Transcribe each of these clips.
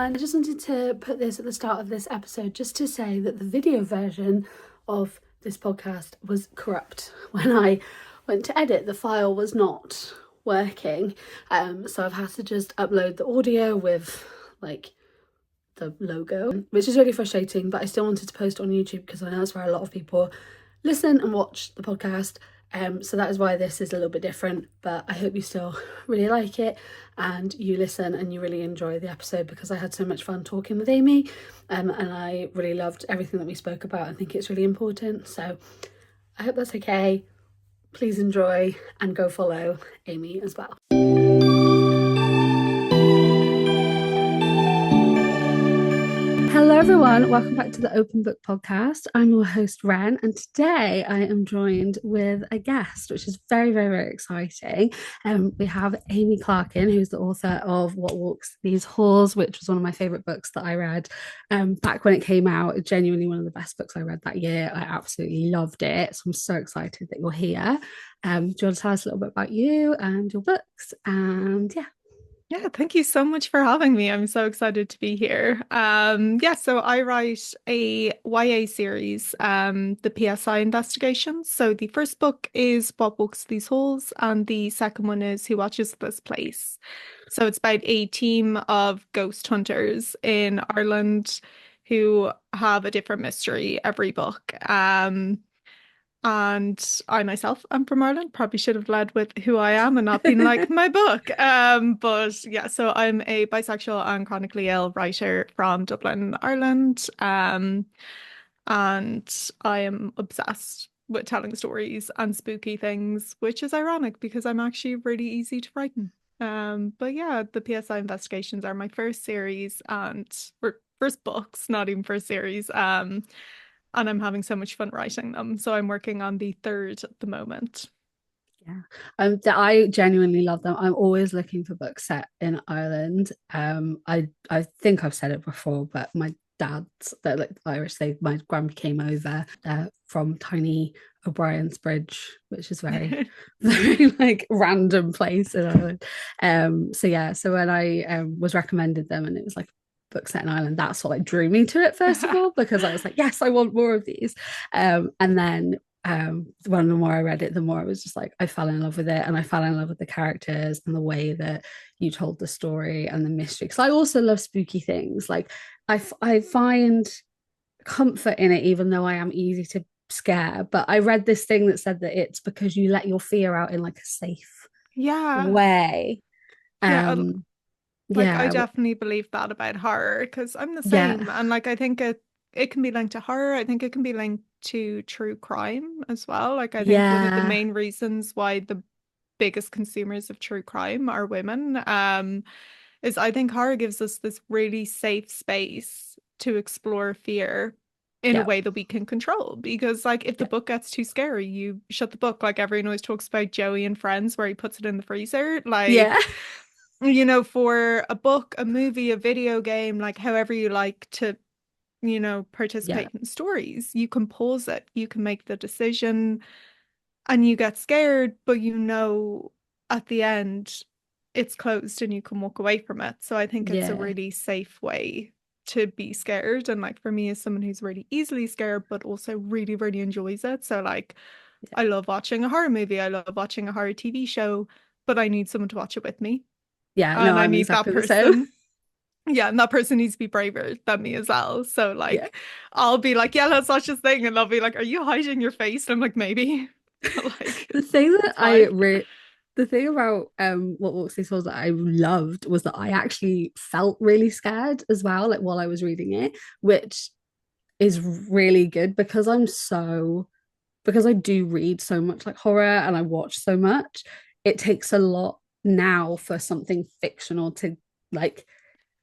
And I just wanted to put this at the start of this episode just to say that the video version of this podcast was corrupt. When I went to edit, the file was not working. So I've had to just upload the audio with like the logo, which is really frustrating, but I still wanted to post on YouTube because I know that's where a lot of people listen and watch the podcast. So that is why this is a little bit different, but I hope you still really like it and you listen and you really enjoy the episode, because I had so much fun talking with Amy, and I really loved everything that we spoke about. I think it's really important, so I hope that's okay. Please enjoy and go follow Amy as well. Hello everyone, welcome back to the Open Book Podcast. I'm your host Ren, and today I am joined with a guest, which is very, very, very exciting. We have Amy Clarkin, who's the author of What Walks These Halls, which was one of my favourite books that I read back when it came out. Genuinely one of the best books I read that year. I absolutely loved it, so I'm so excited that you're here. Do you want to tell us a little bit about you and your books? And Yeah, thank you so much for having me. I'm so excited to be here. So I write a YA series, the PSI Investigations. So the first book is What Walks These Halls, and the second one is Who Watches This Place. So it's about a team of ghost hunters in Ireland who have a different mystery every book. And I myself am from Ireland. Probably should have led with who I am and not been like my book. But yeah, so I'm a bisexual and chronically ill writer from Dublin, Ireland. And I am obsessed with telling stories and spooky things, which is ironic because I'm actually really easy to frighten. But yeah, the PSI Investigations are my first series or first books, not even first series. And I'm having so much fun writing them. So I'm working on the third at the moment. yeah, I genuinely love them. I'm always looking for books set in Ireland. I think I've said it before, but my dad's, that like Irish, my grandma came over from tiny O'Brien's Bridge, which is very, very like random place in Ireland. So when I was recommended them and it was like book set in Ireland, that's what like drew me to it first of all, because I was like, yes, I want more of these. And then when the more I read it, the more I was just like, I fell in love with it, and I fell in love with the characters and the way that you told the story and the mystery, because I also love spooky things. Like I find comfort in it, even though I am easy to scare. But I read this thing that said that it's because you let your fear out in like a safe Yeah. way. Yeah. um Like I yeah, definitely believe that about horror because I'm the yeah, same. And like I think it can be linked to horror. I think it can be linked to true crime as well. Like I think one of the yeah, main reasons why the biggest consumers of true crime are women, is I think horror gives us this really safe space to explore fear in a yeah, way that we can control. Because like if the yeah, book gets too scary, you shut the book. Like everyone always talks about Joey and Friends where he puts it in the freezer. yeah, Like, for a book, a movie, a video game, like however you like to, yeah, participate in stories, you can pause it, you can make the decision and you get scared, but at the end it's closed and you can walk away from it. So I think it's a yeah, really safe way to be scared. And like for me as someone who's really easily scared, but also really, really enjoys it. So like yeah, I love watching a horror movie, I love watching a horror TV show, but I need someone to watch it with me. yeah. No, And I I'm need that exactly the same. person. Yeah, and that person needs to be braver than me as well. So Yeah. like I'll be like, yeah, let's watch this thing. And they'll be like, are you hiding your face? And I'm like, maybe. Like The thing that it's fine. the thing about What Walks These Halls that I loved was that I actually felt really scared as well, like while I was reading it, which is really good because because I do read so much like horror and I watch so much. It takes a lot now for something fictional to like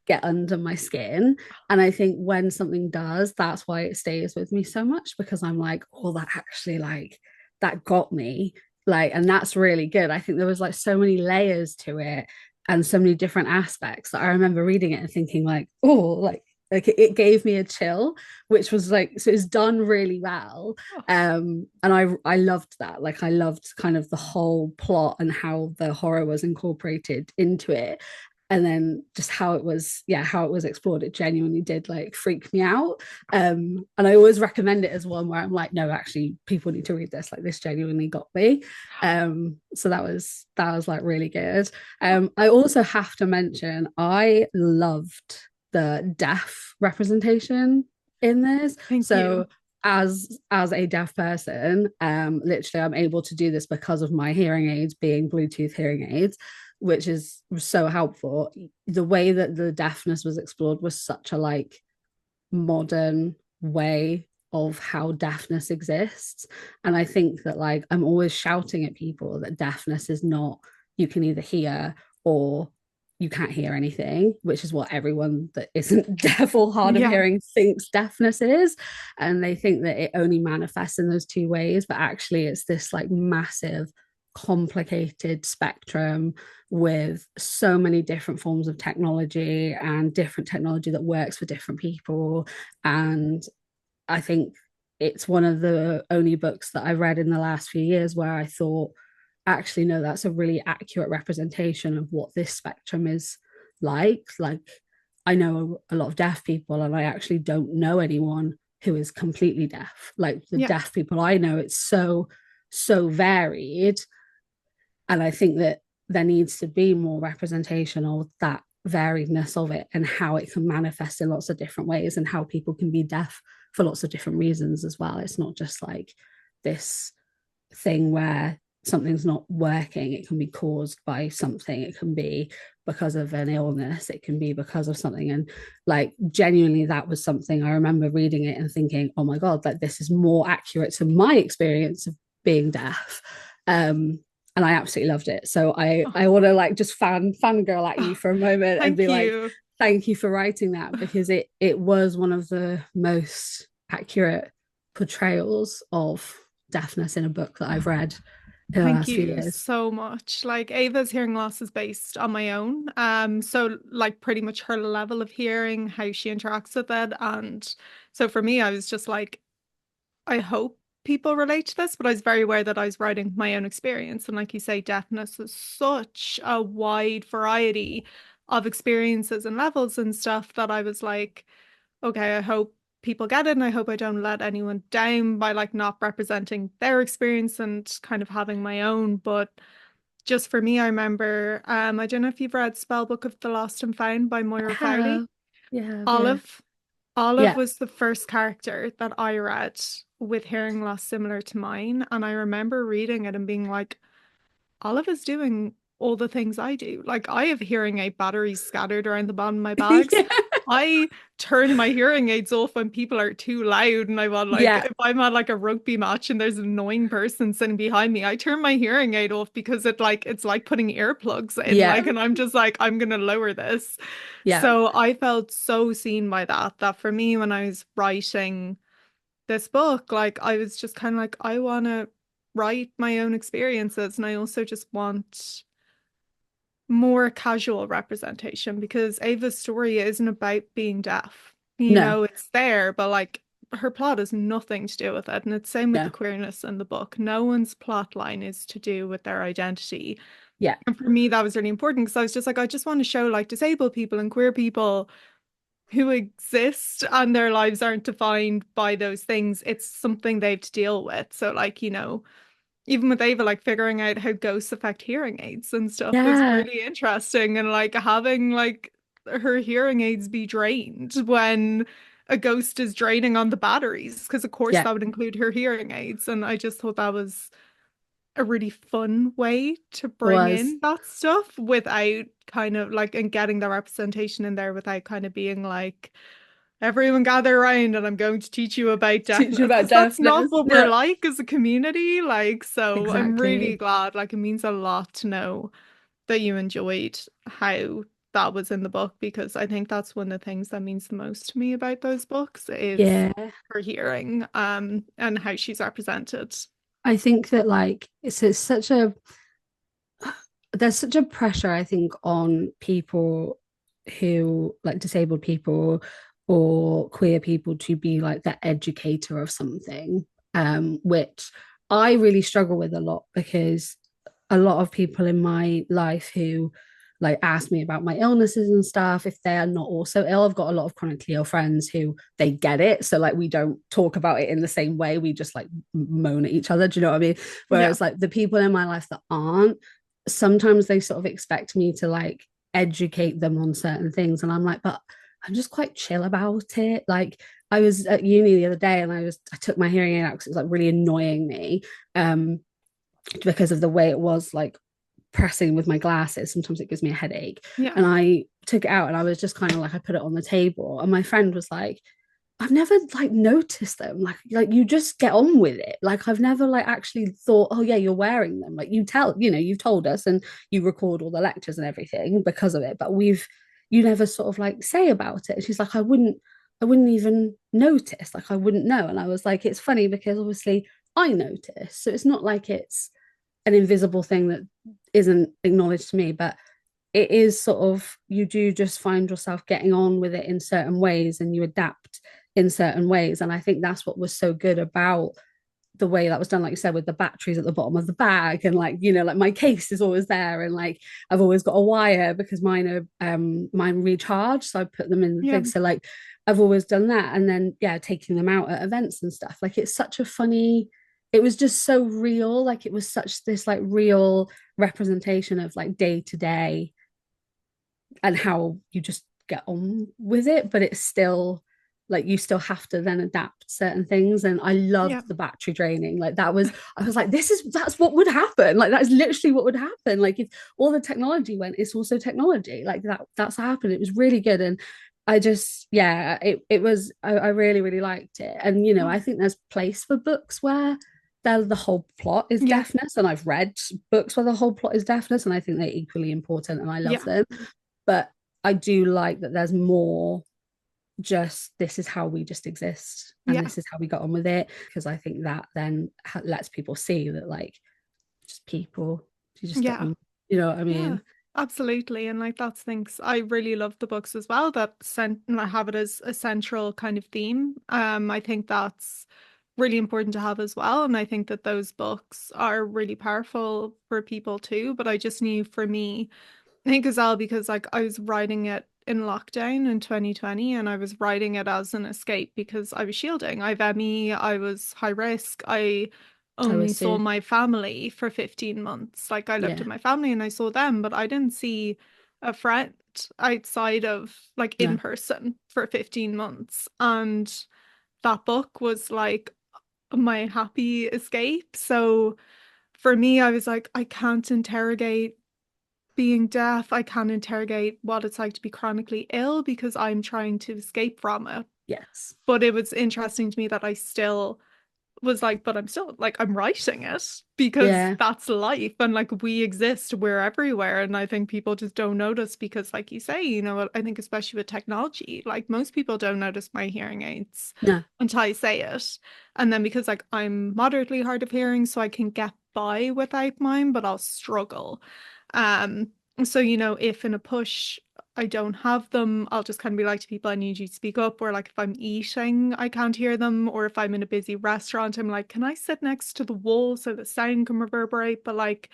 get under my skin. And I think when something does, that's why it stays with me so much, because I'm like, oh, that actually like that got me. Like, and that's really good. I think there was like so many layers to it and so many different aspects that I remember reading it and thinking like, oh, like it gave me a chill, which was like, so it's done really well. And I loved that. Like I loved kind of the whole plot and how the horror was incorporated into it. and then just how it was, yeah, how it was explored, it genuinely did like freak me out. And I always recommend it as one where I'm like, no, actually people need to read this, like this genuinely got me. So that was like really good. I also have to mention I loved the deaf representation in this. Thank you. So as a deaf person, literally I'm able to do this because of my hearing aids being Bluetooth hearing aids, which is so helpful. The way that the deafness was explored was such a like modern way of how deafness exists. And I think that like I'm always shouting at people that deafness is not, you can either hear or you can't hear anything, which is what everyone that isn't deaf or hard of Yeah. hearing thinks deafness is. And they think that it only manifests in those two ways, but actually it's this like massive complicated spectrum with so many different forms of technology and different technology that works for different people. And I think it's one of the only books that I read in the last few years where I thought, actually, no, that's a really accurate representation of what this spectrum is like. Like, I know a lot of deaf people, and I actually don't know anyone who is completely deaf. Like, the Yeah. deaf people I know, it's so, so varied. And I think that there needs to be more representation of that variedness of it and how it can manifest in lots of different ways and how people can be deaf for lots of different reasons as well. It's not just like this thing where something's not working. It can be caused by something. It can be because of an illness. It can be because of something. And like genuinely, that was something I remember reading it and thinking, oh my God, like this is more accurate to my experience of being deaf. And I absolutely loved it. So I Oh, want to like just fangirl at you oh, for a moment and thank be like, you. thank you for writing that, because it was one of the most accurate portrayals of deafness in a book that I've read in the Thank last few you years. so much. Like Ava's hearing loss is based on my own. So like pretty much her level of hearing, how she interacts with it. And so for me, I was just like, I hope people relate to this, but I was very aware that I was writing my own experience. And like you say, deafness is such a wide variety of experiences and levels and stuff that I was like, okay, I hope people get it, and I hope I don't let anyone down by like not representing their experience and kind of having my own. But just for me, I remember, I don't know if you've read Spellbook of the Lost and Found by I Moira Fowley. have. Yeah, yeah. Olive. Olive Yeah. was the first character that I read with hearing loss similar to mine. And I remember reading it and being like, Olive is doing all the things I do. Like I have hearing aid batteries scattered around the bottom of my bags. Yeah. I turn my hearing aids off when people are too loud and I want like Yeah. if I'm at like a rugby match and there's an annoying person sitting behind me, I turn my hearing aid off because it's like putting earplugs in Yeah. like and I'm just like I'm gonna lower this. Yeah. So I felt so seen by that for me when I was writing this book, like I was just kind of like, I want to write my own experiences, and I also just want more casual representation because Ava's story isn't about being deaf. You No. know, it's there, but like her plot has nothing to do with it. And it's same with the No. queerness in the book. No one's plot line is to do with their identity. Yeah. And for me, that was really important because I was just like, I just want to show like disabled people and queer people who exist and their lives aren't defined by those things. It's something they have to deal with. So, like, you know, even with Ava, like figuring out how ghosts affect hearing aids and stuff was Yeah. really interesting. And like having like her hearing aids be drained when a ghost is draining on the batteries, because of course Yeah. that would include her hearing aids. And I just thought that was a really fun way to It bring was. in that stuff without kind of like and getting the representation in there without kind of being like everyone gather around and I'm going to teach you about Teach you deafness about because that's not deafness. what we're Yeah. like as a community. Like, so I'm really Exactly. glad. Like, it means a lot to know that you enjoyed how that was in the book because I think that's one of the things that means the most to me about those books is Yeah. her hearing and how she's represented. I think that like it's such a there's such a pressure, I think, on people who like disabled people or queer people to be like the educator of something, which I really struggle with a lot because a lot of people in my life who like ask me about my illnesses and stuff if they are not also ill. I've got a lot of chronically ill friends who they get it. So like we don't talk about it in the same way. We just like moan at each other. Do you know what I mean? Yeah. Whereas like the people in my life that aren't, sometimes they sort of expect me to like educate them on certain things. And I'm like, but I'm just quite chill about it. Like I was at uni the other day and I took my hearing aid out because it was like really annoying me. Um, because of the way it was like pressing with my glasses. Sometimes it gives me a headache. Yeah. And I took it out and I was just kind of like, I put it on the table. And my friend was like, I've never like noticed them. Like you just get on with it. Like I've never like actually thought, oh yeah, you're wearing them. Like you tell, you've told us and you record all the lectures and everything because of it. But you never sort of like say about it. And she's like, I wouldn't even notice. Like I wouldn't know. And I was like, it's funny because obviously I notice. So it's not like it's an invisible thing that isn't acknowledged to me, but it is sort of, you do just find yourself getting on with it in certain ways and you adapt in certain ways. And I think that's what was so good about the way that was done, like you said, with the batteries at the bottom of the bag, and like like my case is always there, and like I've always got a wire because mine recharge, so I put them in the Yeah. thing. So like I've always done that, and then yeah, taking them out at events and stuff. Like it's such a funny. It was just so real. Like it was such this like real representation of like day to day and how you just get on with it, but it's still like you still have to then adapt certain things. And I loved Yeah. the battery draining. Like that was, I was like, that's what would happen. Like that's literally what would happen. Like if all the technology went, it's also technology. Like that's happened. It was really good. And I just, yeah, it was, I really, really liked it. And Oh, I think there's place for books where the whole plot is yeah. deafness. And I've read books where the whole plot is deafness. And I think they're equally important and I love Yeah. them. But I do like that there's more, just this is how we just exist and Yeah. this is how we got on with it, because I think that then lets people see that like just people, you just get Yeah. on, you know what I Yeah. mean? Absolutely. And like that's things I really love the books as well that have it as a central kind of theme. I think that's really important to have as well. And I think that those books are really powerful for people too. But I just knew for me, I think as well because like I was writing it in lockdown in 2020 and I was writing it as an escape because I was shielding. I've ME, I was high risk. I I only was saw too. my family for 15 months. Like I lived Yeah. in my family and I saw them, but I didn't see a friend outside of like in No. person for 15 months. And that book was like my happy escape. So for me, I was like, I can't interrogate being deaf, I can't interrogate what it's like to be chronically ill because I'm trying to escape from it. Yes. But it was interesting to me that I still was like, but I'm still like, I'm writing it because Yeah. that's life and like we exist, we're everywhere. And I think people just don't notice because, like you say, I think especially with technology, like most people don't notice my hearing aids No. until I say it. And then because like I'm moderately hard of hearing, so I can get by without mine, but I'll struggle. Um, so if in a push I don't have them, I'll just kind of be like to people, I need you to speak up. Or like if I'm eating, I can't hear them. Or if I'm in a busy restaurant, I'm like, can I sit next to the wall so the sound can reverberate? But like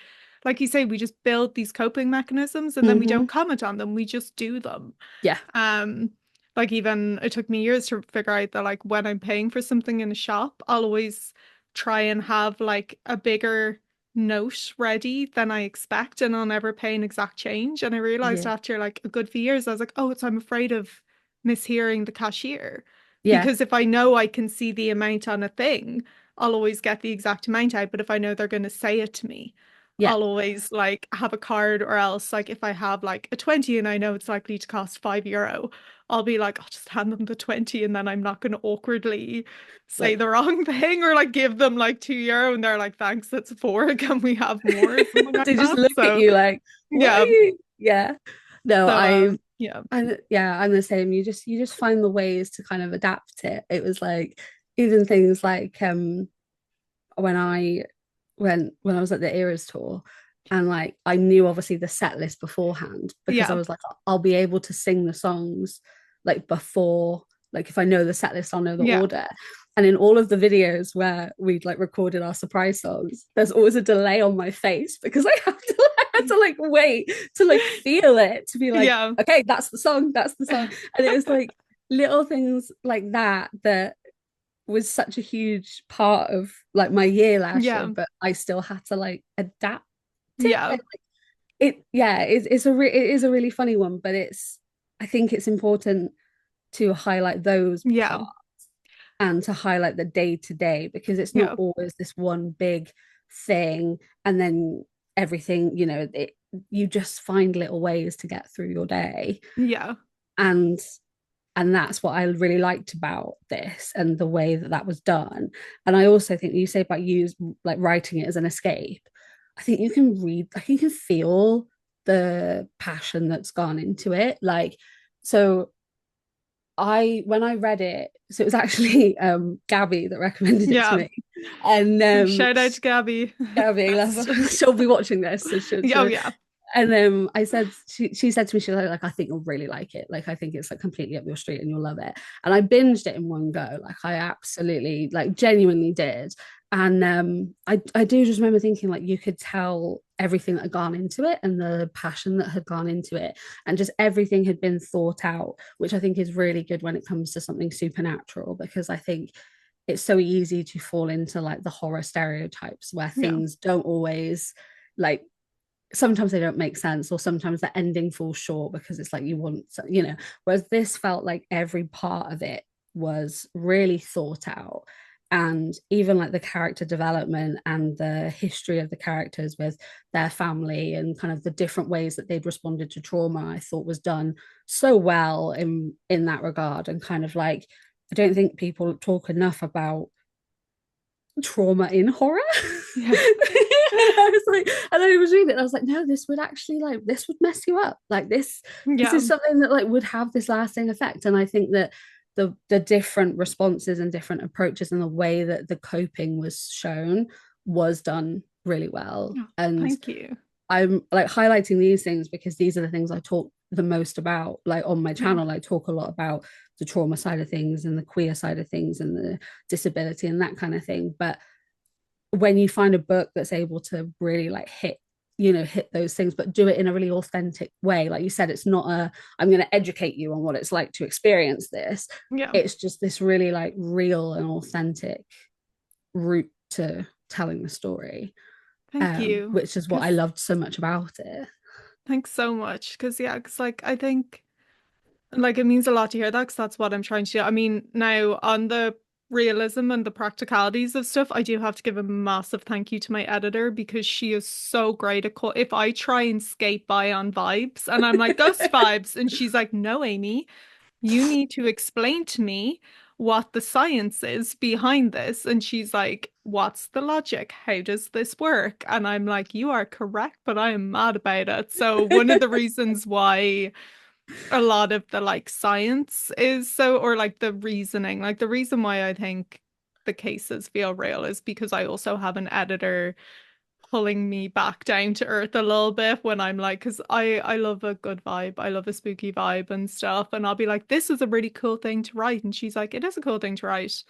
you say, we just build these coping mechanisms and then we Mm-hmm. don't comment on them. We just do them. Yeah. Um, like even it took me years to figure out that like when I'm paying for something in a shop, I'll always try and have like a bigger note ready than I expect and I'll never pay an exact change. And I realized Yeah. after like a good few years, I was like, oh, I'm afraid of mishearing the cashier. Yeah. Because if I know I can see the amount on a thing, I'll always get the exact amount out. But if I know they're going to say it to me, Yeah. I'll always like have a card or else like if I have like a 20 and I know it's likely to cost €5, I'll be like, I'll just hand them the 20 and then I'm not going to awkwardly say Like the wrong thing or like give them like €2 and they're like, thanks, that's four. Can we have more? Or something like they just that. look at So you like, what are yeah. you? Yeah. No, So yeah. I'm the same. You just find the ways to kind of adapt it. It was like even things like when I when I was at the Eras tour, and like I knew obviously the set list beforehand because I Yeah. was like, I'll be able to sing the songs like before Like if I know the set list, I'll know the Yeah. order. And in all of the videos where we'd like recorded our surprise songs, there's always a delay on my face because I have to like wait to like feel it to be like, Yeah. okay, that's the song, that's the song. And it was like little things like that that was such a huge part of like my year last year, Yeah. but I still had to like adapt it. Yeah. And it is a really funny one, but it's I think it's important to highlight those Yeah. parts and to highlight the day to day because it's not Yeah. always this one big thing and then everything, you just find little ways to get through your day. Yeah. And that's what I really liked about this and the way that that was done. And I also think you say about you like writing it as an escape. I think you can read, like you can feel the passion that's gone into it. Like, so when I read it, so it was actually Gabby that recommended it to Yeah. me. And Shout out to Gabby. Gabby, Best. she'll be watching this, so Oh yeah. and I said, she said to me, she was like, I think you'll really like it. Like, I think it's like completely up your street and you'll love it. And I binged it in one go. Like, I absolutely, like, genuinely did. And I do just remember thinking, like, you could tell everything that had gone into it and the passion that had gone into it. And just everything had been thought out, which I think is really good when it comes to something supernatural, because I think it's so easy to fall into like the horror stereotypes where Yeah. things don't always like sometimes they don't make sense or sometimes the ending falls short because it's like you want whereas this felt like every part of it was really thought out, and even like the character development and the history of the characters with their family and kind of the different ways that they'd responded to trauma I thought was done so well in that regard. And kind of like I don't think people talk enough about trauma in horror. Yeah. And I was like, and I was reading it, and I was like, no, this would actually like this would mess you up. Like this Yeah. is something that like would have this lasting effect. And I think that the different responses and different approaches and the way that the coping was shown was done really well. Oh, And thank you. I'm like highlighting these things because these are the things I talk the most about. Like on my Yeah. channel, I talk a lot about the trauma side of things and the queer side of things and the disability and that kind of thing. But when you find a book that's able to really like hit those things, but do it in a really authentic way, like you said, it's not a I'm going to educate you on what it's like to experience this. Yeah. It's just this really like real and authentic route to telling the story, Thank you. which is what I Because loved so much about it. thanks so much. Because yeah, because like I think like it means a lot to hear that because that's what I'm trying to do. I mean, now on the realism and the practicalities of stuff, I do have to give a massive thank you to my editor because she is so great at if I try and skate by on vibes and I'm like ghost vibes and she's like, no, Amy, you need to explain to me what the science is behind this. And she's like, what's the logic? How does this work? And I'm like, you are correct, but I am mad about it. So one of the reasons why a lot of the like science is so, or like the reasoning, like the reason why I think the cases feel real is because I also have an editor pulling me back down to earth a little bit when I'm like, because I love a good vibe, I love a spooky vibe and stuff, and I'll be like, this is a really cool thing to write, and she's like, it is a cool thing to write,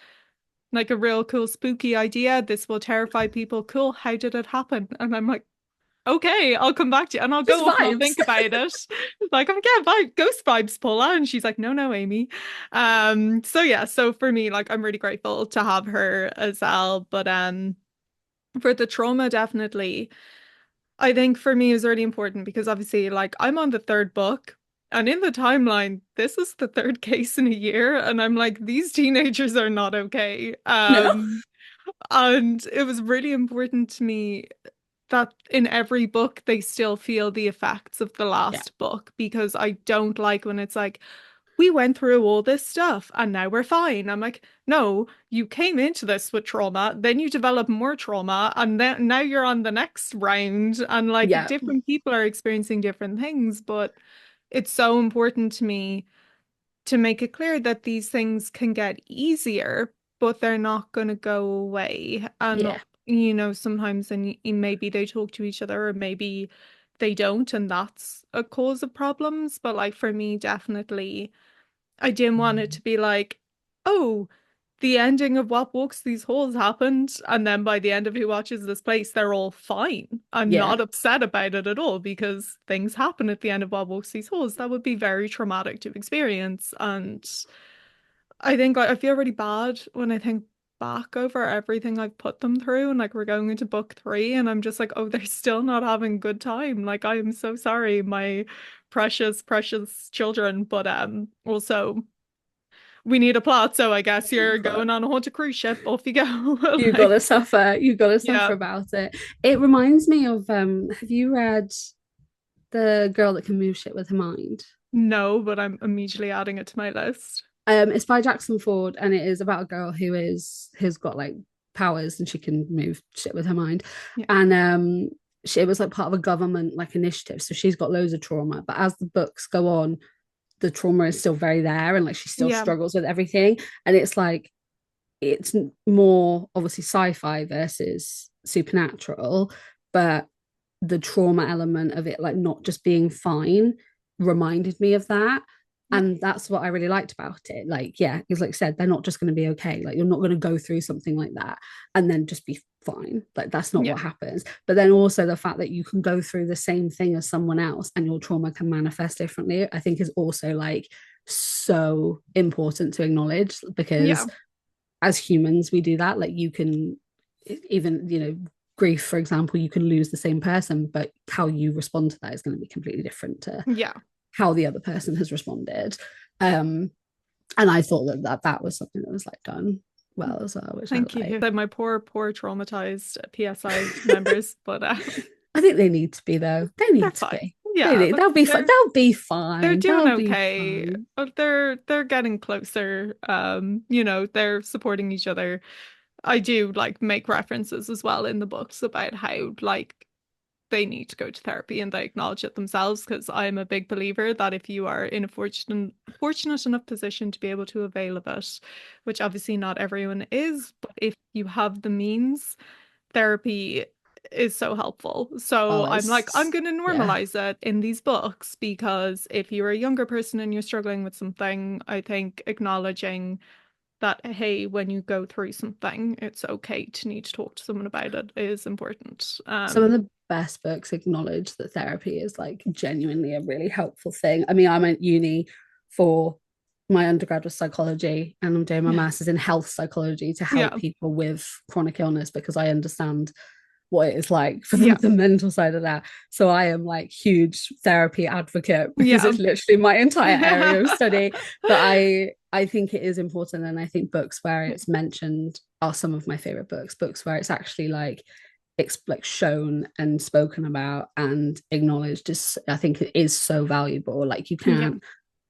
like a real cool spooky idea. This will terrify people. Cool. How did it happen? And I'm like, okay, I'll come back to you and I'll Just go and I'll vibes. think about it. Like, I'm yeah, vibe, ghost vibes, Paula. And she's like, no, no, Amy. So yeah, so for me, like I'm really grateful to have her as well. But for the trauma, definitely, I think for me is really important because obviously, like I'm on the third book. And in the timeline, this is the third case in a year, and I'm like, these teenagers are not okay. No. And it was really important to me that in every book they still feel the effects of the Yeah. last book because I don't like when it's like, we went through all this stuff and now we're fine. I'm like, no, you came into this with trauma, then you develop more trauma, and then now you're on the next round, and like Yeah. different people are experiencing different things, but it's so important to me to make it clear that these things can get easier, but they're not going to go away. And, Yeah. sometimes and maybe they talk to each other or maybe they don't, and that's a cause of problems. But like for me, definitely, I didn't want it to be like, oh, the ending of What Walks These Halls happened, and then by the end of Who Watches This Place, they're all fine and Yeah, not upset about it at all because things happen at the end of What Walks These Halls. That would be very traumatic to experience. And I think I feel really bad when I think back over everything I've put them through, and like we're going into book three, and I'm just like, oh, they're still not having a good time. Like I am so sorry, my precious, precious children. But also we need a plot, so I guess you're but going on a haunted cruise ship. Off you go. you gotta Like, suffer. You gotta suffer yeah, about it. It reminds me of have you read The Girl That Can Move Shit with Her Mind? no, but I'm immediately adding it to my list. It's by Jackson Ford, and it is about a girl who's got like powers and she can move shit with her mind. Yeah, And it was like part of a government like initiative. So she's got loads of trauma, but as the books go on, the trauma is still very there, and like she still yeah, struggles with everything. And it's like it's more obviously sci-fi versus supernatural, but the trauma element of it, like not just being fine, reminded me of that. yeah, And that's what I really liked about it. Like, yeah, because like I said, they're not just going to be okay. Like, you're not going to go through something like that and then just be fine. Like, that's not yeah, what happens. But then also the fact that you can go through the same thing as someone else and your trauma can manifest differently, I think is also like so important to acknowledge yeah, because as humans we do that. Like you can even grief for example, you can lose the same person, but how you respond to that is going to be completely different to yeah. how the other person has responded. um and I thought that was something that was like done well as well, which I Thank you. like. Like my poor, poor traumatized PSI members, but I think they need to be though. They they're need to fine. be. Yeah, look, They'll be fine. They'll be they're fine. doing They'll be okay. fine. They're getting closer. They're supporting each other. I do like make references as well in the books about how like they need to go to therapy and they acknowledge it themselves because I'm a big believer that if you are in a fortunate enough position to be able to avail of it, which obviously not everyone is, but if you have the means, therapy is so helpful. Oh, So I'm like, I'm it's going to yeah. normalize it in these books because if you're a younger person and you're struggling with something, I think acknowledging that, hey, when you go through something, it's okay to need to talk to someone about it is important. Some of the best books acknowledge that therapy is like genuinely a really helpful thing. I mean, I'm at uni for my undergrad was psychology, and I'm doing my Yeah. master's in health psychology to help Yeah. people with chronic illness because I understand what it is like for Yeah. the mental side of that. So I am like huge therapy advocate because Yeah. it's literally my entire area of study. But I think it is important, and I think books where Yeah. it's mentioned are some of my favorite books. Books where it's actually like shown and spoken about and acknowledged is, I think it is so valuable. Like Yeah.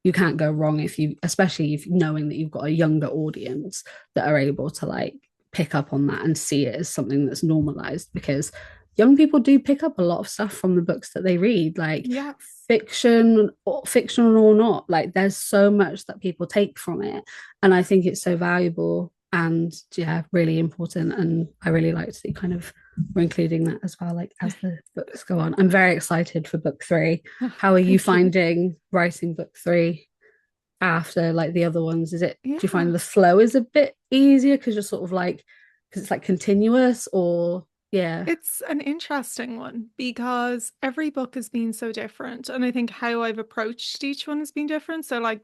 you can't go wrong if you, especially if knowing that you've got a younger audience that are able to like pick up on that and see it as something that's normalized, because young people do pick up a lot of stuff from the books that they read, like Yeah. fiction or not. Like there's so much that people take from it, and I think it's so valuable and yeah, really important. And I really liked that you kind of were including that as well, like as the books go on. I'm very excited for book three. How are you Thank you. finding writing book three after like the other ones? Is it, do you find Yeah. the flow is a bit easier because you're sort of like, because it's like continuous, or yeah? It's an interesting one because every book has been so different. And I think how I've approached each one has been different. So, like,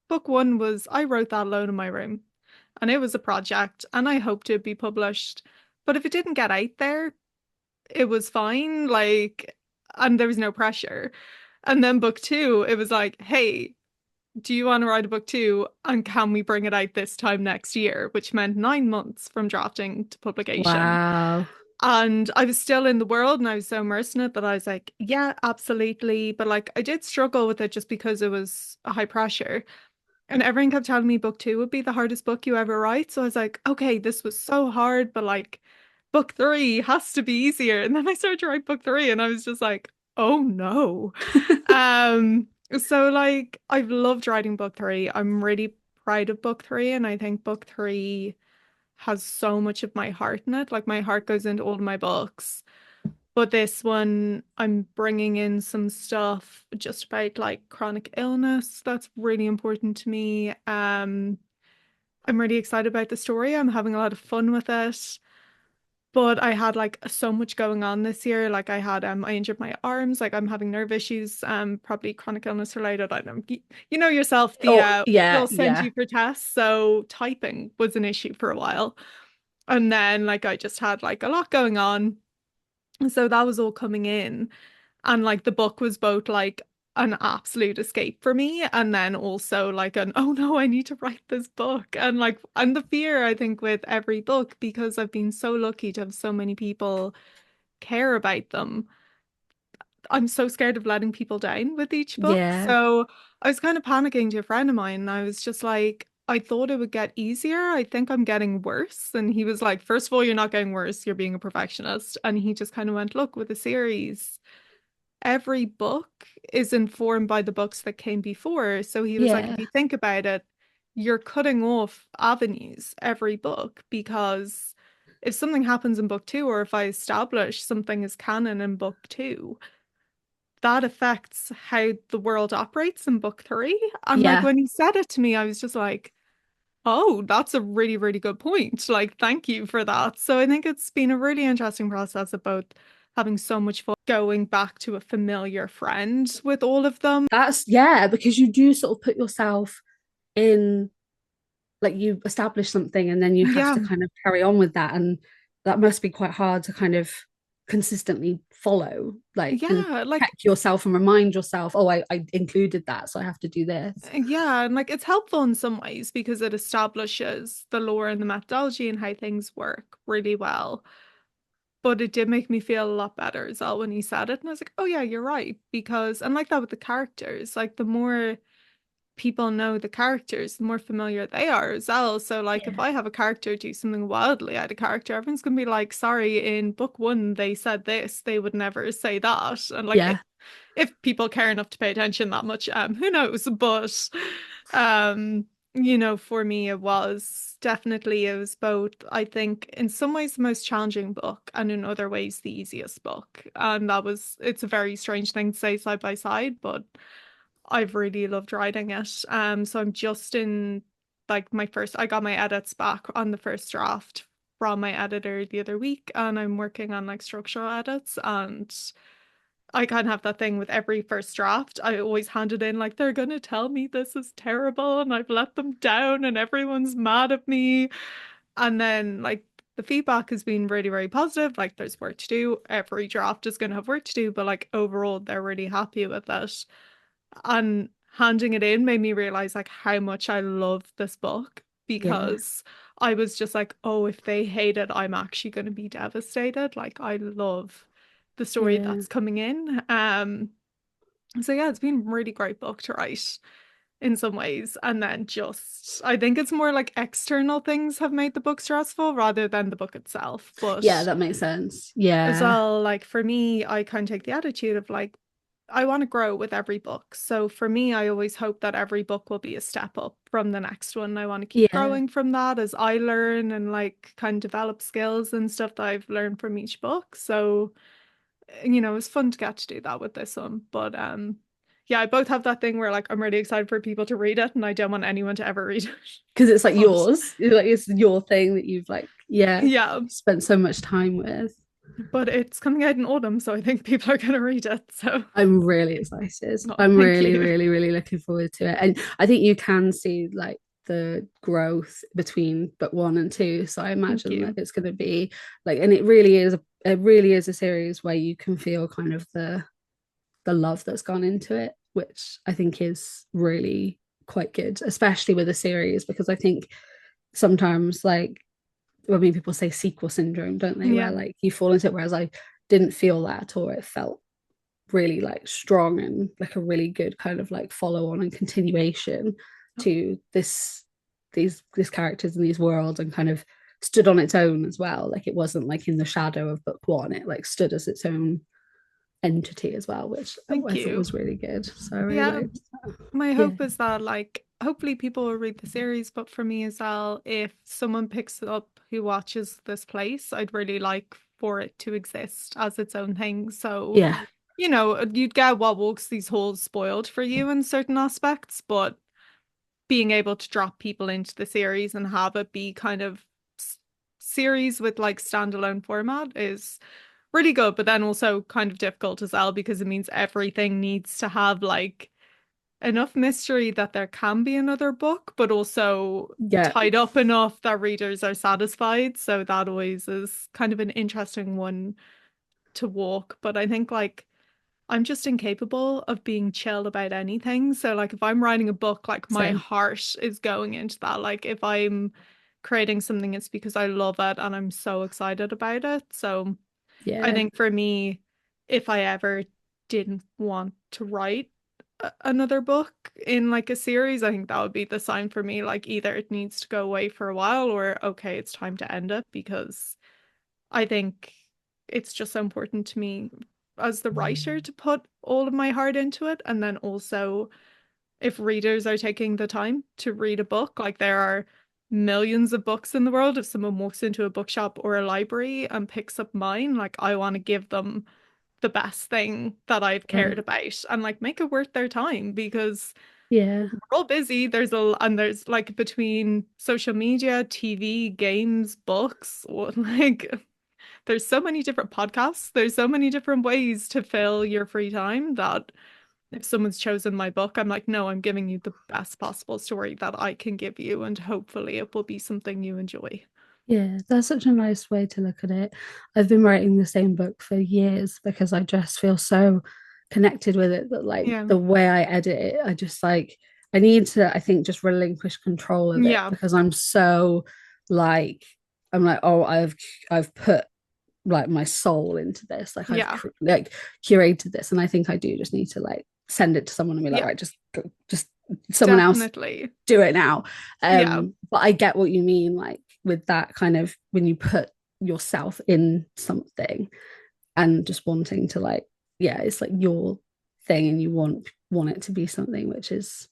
book one was I wrote that alone in my room, and it was a project, and I hoped it'd be published. But if it didn't get out there, it was fine. Like, and there was no pressure. And then book two, it was like, hey, do you want to write a book too? And can we bring it out this time next year? Which meant 9 months from drafting to publication. Wow. And I was still in the world and I was so immersed in it that I was like, yeah, absolutely. But like I did struggle with it just because it was a high pressure. And everyone kept telling me book two would be the hardest book you ever write. So I was like, okay, this was so hard, but like book three has to be easier. And then I started to write book three and I was just like, oh no. So like I've loved writing book three. I'm really proud of book three, and I think book three has so much of my heart in it. Like my heart goes into all of my books. But this one, I'm bringing in some stuff just about like chronic illness. That's really important to me. I'm really excited about the story. I'm having a lot of fun with it. But I had like so much going on this year. Like I injured my arms, like I'm having nerve issues, probably chronic illness related. I don't you know yourself, Oh yeah, they'll send yeah, you for tests. So typing was an issue for a while. And then like I just had like a lot going on. So that was all coming in. And like the book was both like an absolute escape for me and then also like an oh no, I need to write this book. And like and the fear I think with every book because I've been so lucky to have so many people care about them. I'm so scared of letting people down with each book. yeah, So I was kind of panicking to a friend of mine and I was just like I thought it would get easier. I think I'm getting worse. And he was like, first of all, you're not getting worse. You're being a perfectionist. And he just kind of went, look, with the series, every book is informed by the books that came before. So he was like, if yeah, you think about it, you're cutting off avenues every book because if something happens in book two, or if I establish something as canon in book two, that affects how the world operates in book three. And like yeah. when he said it to me, I was just like, oh, that's a really, really good point. Like, thank you for that. So I think it's been a really interesting process of both having so much fun going back to a familiar friend with all of them. That's yeah, because you do sort of put yourself in, like you establish something and then you have Yeah, to kind of carry on with that, and that must be quite hard to kind of consistently follow, like, and yeah, check like yourself and remind yourself, oh, I included that, so I have to do this. yeah, and like it's helpful in some ways because it establishes the lore and the methodology and how things work really well. But it did make me feel a lot better as well when he said it. And I was like, oh yeah, you're right. Because and like that with the characters, like the more people know the characters, the more familiar they are as well. So like if Yeah, I have a character do something wildly out of character, everyone's gonna be like, sorry, in book one they said this, they would never say that. And like yeah, if people care enough to pay attention that much, who knows? But um, for me it was definitely it was both, I think, in some ways the most challenging book and in other ways the easiest book. And it's a very strange thing to say side by side, but I've really loved writing it. So I'm just in like I got my edits back on the first draft from my editor the other week, and I'm working on like structural edits. And I kind of have that thing with every first draft. I always hand it in like they're gonna tell me this is terrible, and I've let them down, and everyone's mad at me. And then like the feedback has been really, really positive. Like there's work to do. Every draft is gonna have work to do, but like overall they're really happy with it. And handing it in made me realize like how much I love this book yeah, because I was just like, oh, if they hate it, I'm actually going to be devastated. Like I love the story yeah. that's coming in. So yeah, it's been a really great book to write in some ways. And then just I think it's more like external things have made the book stressful rather than the book itself. Yeah, But that makes sense. as Yeah, well, like for me, I kind of take the attitude of like, I want to grow with every book. So for me, I always hope that every book will be a step up from the next one. I want to keep yeah, growing from that as I learn and like kind of develop skills and stuff that I've learned from each book. So, it's fun to get to do that with this one. But yeah, I both have that thing where like I'm really excited for people to read it and I don't want anyone to ever read it. because it's like But yours. It's your thing that you've, like, yeah, yeah, spent so much time with. but it's coming out in autumn, so I think people are going to read it. So, I'm really excited. oh, I'm thank really, you. really, really looking forward to it. And I think you can see like the growth between book one and two. So I Thank imagine that you. it's going to be like, and it really is a series where you can feel kind of the love that's gone into it, which I think is really quite good, especially with a series, because I think sometimes, like, I mean, people say sequel syndrome, don't they? Where Yeah. like you fall into it, whereas I didn't feel that, or it felt really like strong and like a really good kind of like follow on and continuation to these characters and these worlds, and kind of stood on its own as well. Like it wasn't like in the shadow of book one, it like stood as its own entity as well, which Thank I thought you. was really good. So I really Yeah. liked that. My Yeah, hope is that like hopefully people will read the series, but for me as well, if someone picks it up who watches this place, I'd really like for it to exist as its own thing. So, Yeah, you'd get what walks these halls spoiled for you in certain aspects, but being able to drop people into the series and have it be kind of series with like standalone format is really good, but then also kind of difficult as well because it means everything needs to have like enough mystery that there can be another book, but also yeah, tied up enough that readers are satisfied. So that always is kind of an interesting one to walk. But I think like I'm just incapable of being chill about anything. So like if I'm writing a book, like my same. heart is going into that. Like if I'm creating something, it's because I love it and I'm so excited about it. So I Yeah, think for me, if I ever didn't want to write another book in like a series, I think that would be the sign for me. Like either it needs to go away for a while or okay, it's time to end it because I think it's just so important to me as the writer to put all of my heart into it. And then also, if readers are taking the time to read a book, like there are millions of books in the world. If someone walks into a bookshop or a library and picks up mine, like I want to give them the best thing that I've yeah, cared about and like make it worth their time because yeah, we're all busy. There's like between social media, TV, games, books, like there's so many different podcasts. There's so many different ways to fill your free time that if someone's chosen my book, I'm like, no, I'm giving you the best possible story that I can give you, and hopefully it will be something you enjoy. yeah. That's such a nice way to look at it. I've been writing the same book for years because I just feel so connected with it that like Yeah. the way I edit it, I just like I need to, I think, just relinquish control of it Yeah. because I'm so like I'm like, oh, I've put like my soul into this, like Yeah. like curated this, and I think I do just need to like send it to someone and be like, Yeah. right, just someone else Definitely. do it now. Yeah. But I get what you mean, like with that kind of when you put yourself in something and just wanting to like, yeah, it's like your thing and you want it to be something which is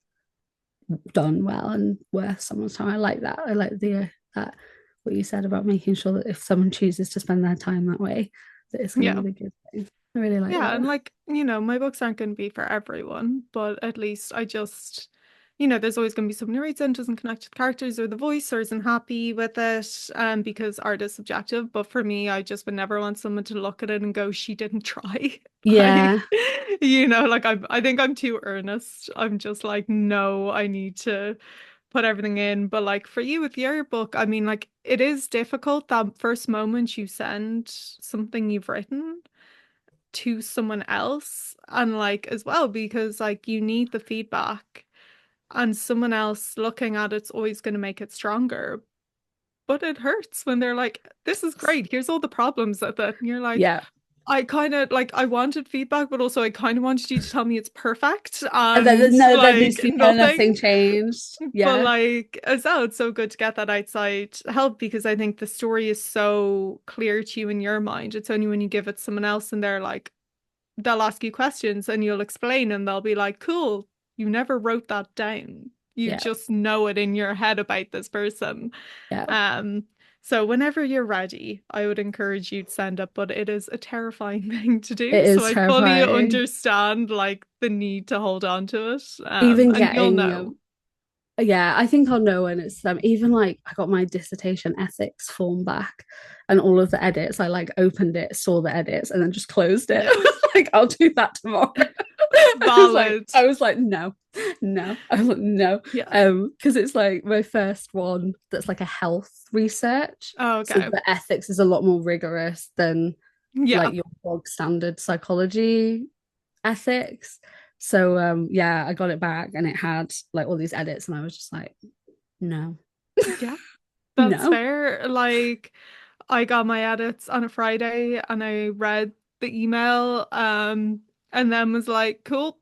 done well and worth someone's time. I like that. I like the that what you said about making sure that if someone chooses to spend their time that way, that it's going to Yeah. be the good thing. I really like Yeah, and that. like, my books aren't going to be for everyone, but at least I just, there's always going to be someone who reads it and doesn't connect with characters or the voice or isn't happy with it, because art is subjective. But for me, I just would never want someone to look at it and go, she didn't try. Like, Yeah, like I think I'm too earnest. I'm just like, no, I need to put everything in. But like for you with your book, I mean, like it is difficult that first moment you send something you've written to someone else and like as well because like you need the feedback and someone else looking at it's always going to make it stronger, but it hurts when they're like, this is great, here's all the problems with it, and you're like, yeah. I kind of like I wanted feedback but also I kind of wanted you to tell me it's perfect And then and no, there needs like to be nothing nothing. changed. But Yeah, like as well, it's so good to get that outside help because I think the story is so clear to you in your mind. It's only when you give it to someone else and they're like, they'll ask you questions and you'll explain and they'll be like, cool, you never wrote that down. You yeah, just know it in your head about this person. yeah. Um, so whenever you're ready, I would encourage you to send it, but it is a terrifying thing to It do. So is I fully terrifying. understand like the need to hold on to it. Even And you'll getting know. yeah, I think I'll know when it's even like I got my dissertation ethics form back and all of the edits. I like opened it, saw the edits, and then just closed it. Yeah. Like I'll do that tomorrow. Valid. I was like, no, no. I was like, no. Yeah. Because it's like my first one that's like a health research. Oh, So okay. the ethics is a lot more rigorous than Yeah. like your bog standard psychology ethics. So yeah, I got it back and it had like all these edits, and I was just like, no, Yeah. That's no. fair. Like, I got my edits on a Friday and I read the email, and then was like, cool,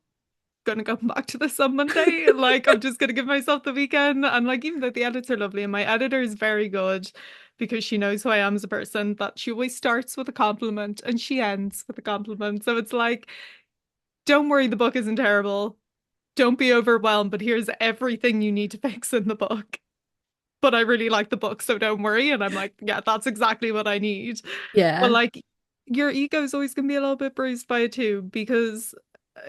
gonna go back to this on Monday. Like, I'm just gonna give myself the weekend. And like, even though the edits are lovely and my editor is very good because she knows who I am as a person, that she always starts with a compliment and she ends with a compliment. So it's like, don't worry, the book isn't terrible. Don't be overwhelmed, but here's everything you need to fix in the book. But I really like the book, so don't worry. And I'm like, yeah, that's exactly what I need. But Yeah, like your ego is always going to be a little bit bruised by it too, because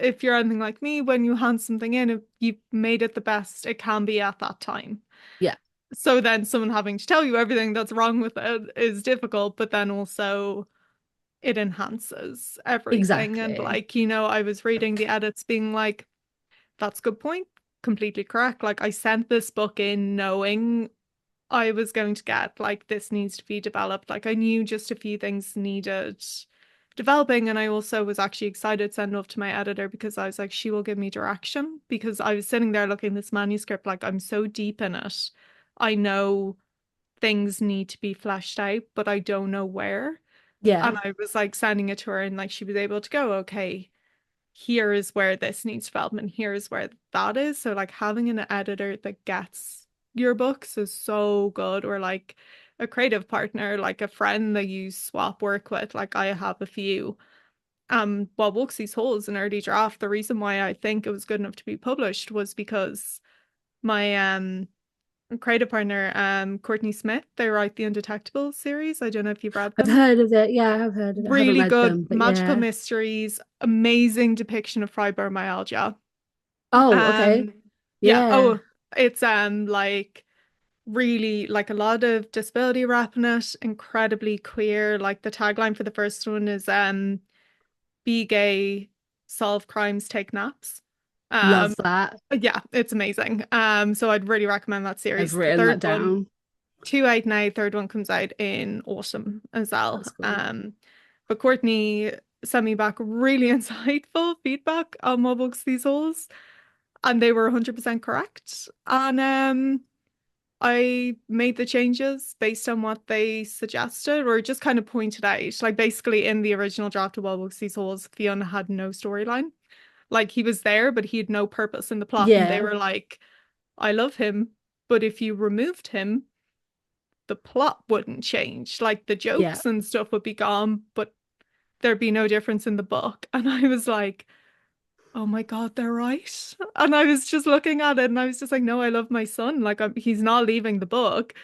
if you're anything like me, when you hand something in, if you've made it the best it can be at that time. Yeah, So then someone having to tell you everything that's wrong with it is difficult, but then also it enhances everything. And exactly. like, I was reading the edits being like, that's a good point, completely correct. Like I sent this book in knowing I was going to get like this needs to be developed. Like I knew just a few things needed developing, and I also was actually excited to send off to my editor because I was like, she will give me direction because I was sitting there looking at this manuscript like I'm so deep in it. I know things need to be fleshed out, but I don't know where. And Yeah, I was like sending it to her, and like she was able to go, okay, here is where this needs development, here is where that is. So like having an editor that gets your books is so good, or like a creative partner, like a friend that you swap work with. Like I have a few. Well, Wuxie's Hole is an early draft. The reason why I think it was good enough to be published was because my creative partner, Courtney Smith, they write the Undetectable series. I don't know if you've read I've them. heard of it. Yeah, I have heard of it. I haven't Really read good them, but magical yeah. mysteries, amazing depiction of fibromyalgia. Oh, okay. Um, yeah, Yeah. oh, it's like really like a lot of disability rap in it, incredibly queer. Like the tagline for the first one is be gay, solve crimes, take naps. Um, Love that. yeah, it's amazing. So I'd really recommend that I've series. The written that third one, down. two out now, third one comes out in autumn as well. That's cool. But Courtney sent me back really insightful feedback on my books, these holes, and they were 100% correct. And I made the changes based on what they suggested or just kind of pointed out. Like basically in the original draft of Wild Books, these holes, Fiona had no storyline. Like he was there, but he had no purpose in the plot. And they Yeah, were like, I love him, but if you removed him, the plot wouldn't change. Like the yeah, jokes and stuff would be gone, but there'd be no difference in the book. And I was like, oh my God, they're right. And I was just looking at it and I was just like, no, I love my son. Like he's not leaving the book.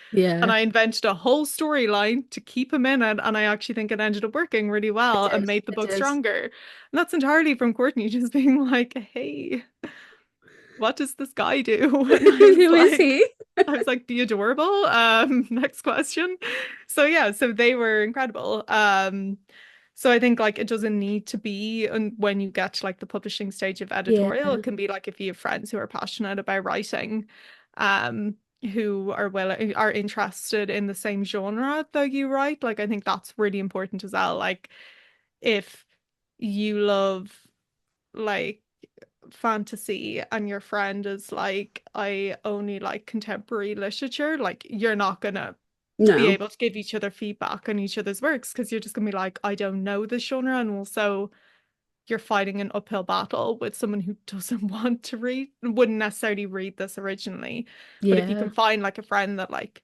And yeah. I invented a whole storyline to keep him in it. And I actually think it ended up working really It well and did. made the It book did. stronger. And that's entirely from Courtney just being like, hey, what does this guy do? And Who is he? I was like, be adorable. Next question. So yeah, so they were incredible. So I think like it doesn't need to be when you get to like the publishing stage of Yeah, editorial, it can be like if you have friends who are passionate about writing, um, who are interested in the same genre that you write. Like I think that's really important as well. Like if you love like fantasy and your friend is like, I only like contemporary literature, like you're not gonna be no. able to give each other feedback on each other's works because you're just gonna be like, I don't know this genre, and also you're fighting an uphill battle with someone who doesn't want to read, wouldn't necessarily read this originally. But if you can Yeah, find like a friend that like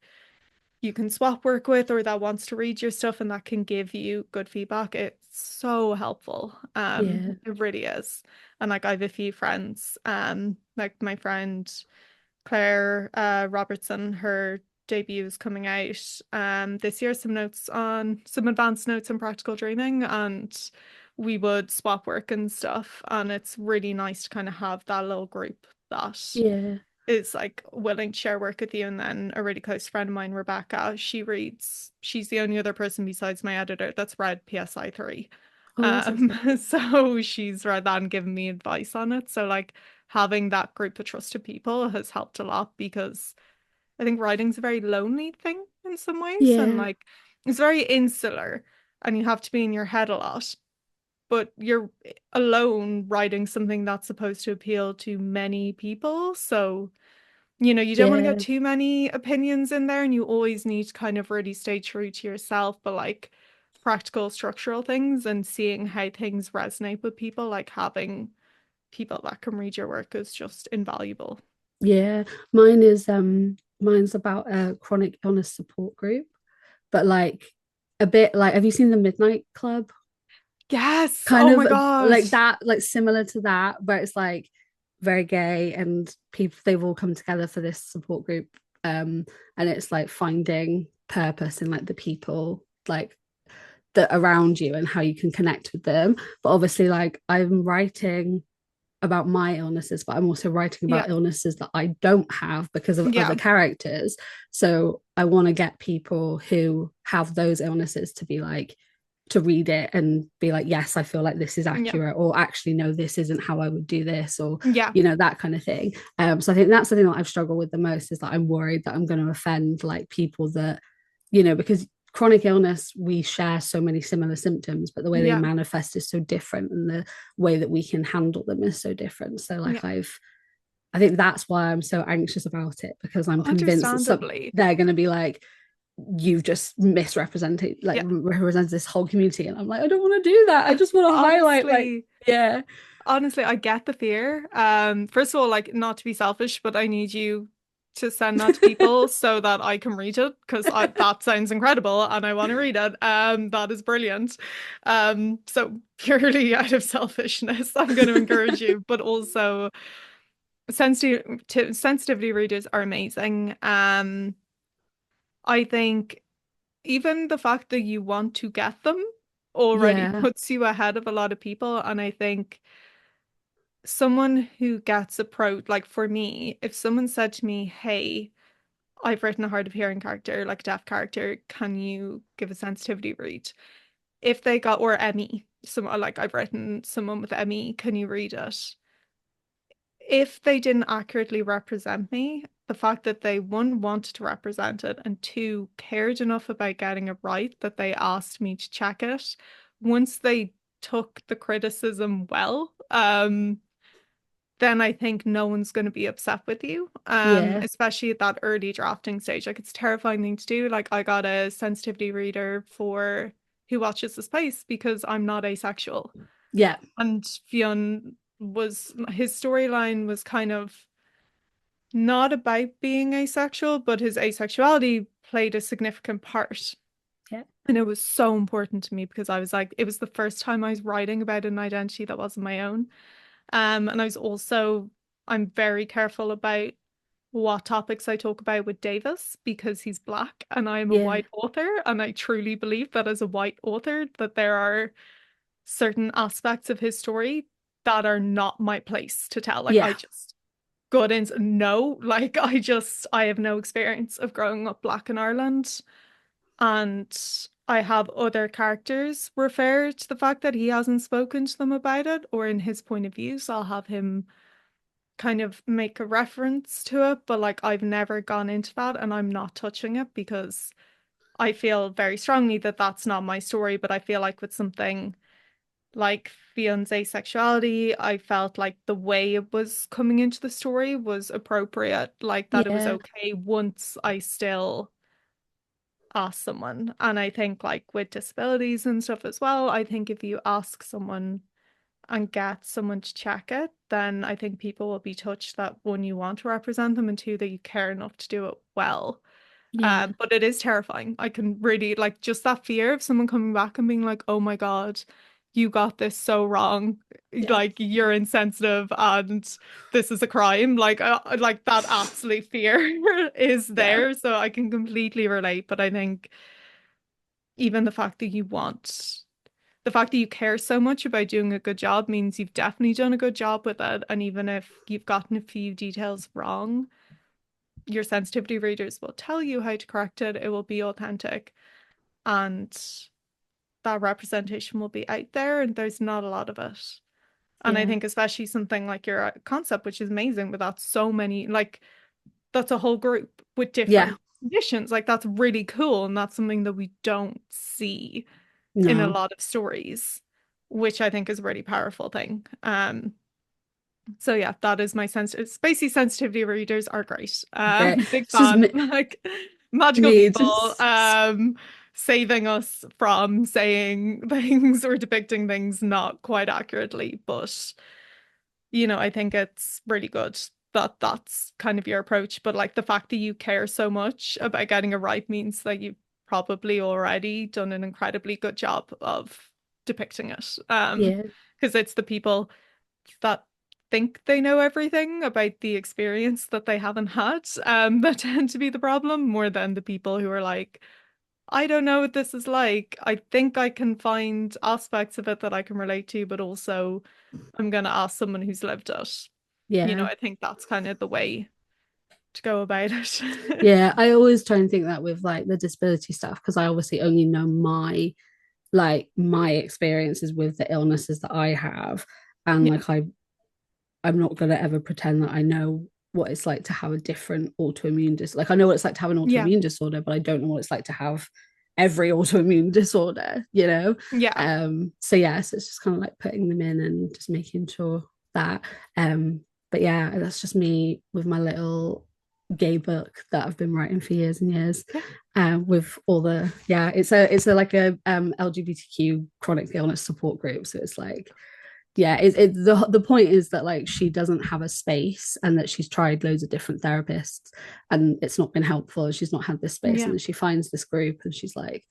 you can swap work with or that wants to read your stuff and that can give you good feedback, it's so helpful. yeah, It really is. And like I have a few friends, like my friend Claire Robertson, her debut is coming out this year, some advanced notes on practical dreaming, and we would swap work and stuff. And it's really nice to kind of have that little group that yeah. is like willing to share work with you. And then a really close friend of mine, Rebecca, she's the only other person besides my editor that's read PSI 3. Oh, that's exciting. So she's read that and given me advice on it. So like having that group of trusted people has helped a lot because I think writing's a very lonely thing in some ways. And Yeah, like it's very insular and you have to be in your head a lot. But you're alone writing something that's supposed to appeal to many people. So you don't want to get yeah, too many opinions in there, and you always need to kind of really stay true to yourself, but like practical structural things and seeing how things resonate with people, like having people that can read your work is just invaluable. yeah. Mine's about a chronic illness support group, but like a bit like, have you seen the Midnight Club? Yes. Kind Oh of my God. like that, like similar to that, where it's like very gay and people they've all come together for this support group. And it's like finding purpose in like the people like that around you and how you can connect with them. But obviously, like I'm writing about my illnesses, but I'm also writing Yeah. about illnesses that I don't have because of Yeah. other characters. So I want to get people who have those illnesses to be like, to read it and be like, yes, I feel like this is Yeah. accurate, or actually, no, this isn't how I would do this, or, Yeah. that kind of thing. So I think that's the thing that I've struggled with the most is that I'm worried that I'm going to offend like people that, because chronic illness, we share so many similar symptoms, but the way they Yeah. manifest is so different, and the way that we can handle them is so different. So Yeah. like I think that's why I'm so anxious about it, because I'm convinced that Understandably. they're going to be like, you've just misrepresented, like Yeah. represents this whole community, and I'm like, I don't want to do that. I just want to highlight, like, Honestly, yeah, honestly, I get the fear. First of all, like not to be selfish, but I need you to send that to people so that I can read it because that sounds incredible and I want to read it. That is brilliant. So purely out of selfishness, I'm going to encourage you, but also sensitivity readers are amazing. I think even the fact that you want to get them already yeah, puts you ahead of a lot of people, and I think someone who gets approached, like for me, if someone said to me, "Hey, I've written a hard of hearing character, like a deaf character, can you give a sensitivity read?" If they got, or ME, someone like I've written someone with ME, can you read it? If they didn't accurately represent me, the fact that they one wanted to represent it and two cared enough about getting it right that they asked me to check it, once they took the criticism well, then I think no one's going to be upset with you. yeah, Especially at that early drafting stage. Like it's a terrifying thing to do. Like I got a sensitivity reader for Who Watches the Space because I'm not asexual. yeah, And Fionn was his storyline was kind of not about being asexual, but his asexuality played a significant part. yeah, And it was so important to me because I was like, it was the first time I was writing about an identity that wasn't my own. And I was also, I'm very careful about what topics I talk about with Davis because he's black and I am a yeah, white author. And I truly believe that as a white author, that there are certain aspects of his story that are not my place to tell. Like I yeah, just got into no, like I have no experience of growing up black in Ireland. And I have other characters refer to the fact that he hasn't spoken to them about it or in his point of view. So I'll have him kind of make a reference to it, but like I've never gone into that and I'm not touching it because I feel very strongly that that's not my story. But I feel like with something like fiance sexuality, I felt like the way it was coming into the story was appropriate, like that it was yeah, okay once I still ask someone. And I think like with disabilities and stuff as well, I think if you ask someone and get someone to check it, then I think people will be touched that one, you want to represent them, and two, that you care enough to do it well. yeah, But it is terrifying. I can really like just that fear of someone coming back and being like, "Oh my God, you got this so wrong. yeah, Like you're insensitive and this is a crime." Like that absolute fear is yeah, there. So I can completely relate. But I think even the fact that you care so much about doing a good job means you've definitely done a good job with it. And even if you've gotten a few details wrong, your sensitivity readers will tell you how to correct it. It will be authentic. And that representation will be out there, and there's not a lot of it. And I yeah, think especially something like your concept, which is amazing, but that's so many, like that's a whole group with yeah, different conditions. Like that's really cool. And that's something that we don't see in a no, lot of stories, which I think is a really powerful thing. So yeah, that is my sense. Spacey sensitivity readers are great. great. Big It's just fan. Like magical me people, just saving us from saying things or depicting things not quite accurately. But I think it's really good that that's kind of your approach. But like the fact that you care so much about getting it right means that you've probably already done an incredibly good job of depicting it. yeah, Because it's the people that think they know everything about the experience that they haven't had, that tend to be the problem more than the people who are like, I don't know what this is like. I think I can find aspects of it that I can relate to, but also I'm gonna ask someone who's lived it. Yeah. I think that's kind of the way to go about it. Yeah, I always try and think that with like the disability stuff because I obviously only know my experiences with the illnesses that I have, and Yeah. like I'm not gonna ever pretend that I know what it's like to have a different autoimmune disorder. Like I know what it's like to have an Yeah. autoimmune disorder, but I don't know what it's like to have every autoimmune disorder, you know? Yeah. So yeah, so it's just kind of like putting them in and just making sure that. Um, but yeah, that's just me with my little gay book that I've been writing for years and years. Yeah. With all the it's a like a LGBTQ chronic illness support group. So it's like yeah, the point is that like she doesn't have a space and that she's tried loads of different therapists and it's not been helpful. She's not had this space, and Yeah. then she finds this group and she's like,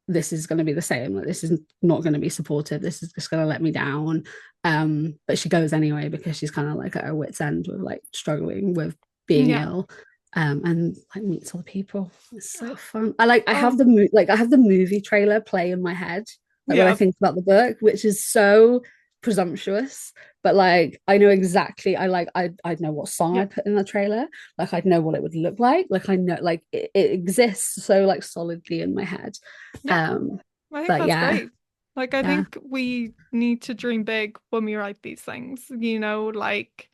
this is going to be the same. Like this is not going to be supportive. This is just going to let me down. But she goes anyway because she's kind of like at her wit's end with like struggling with being Yeah. ill. And like meets other people. It's so fun. I have Oh, the movie trailer play in my head, like when I yeah. think about the book, which is so presumptuous. But like I know exactly, I'd know what song Yeah. I put in the trailer. Like I'd know what it would look like. Like I know like it exists so like solidly in my head. Yeah. Um, I think but that's yeah, great. Like, I yeah, think we need to dream big when we write these things, like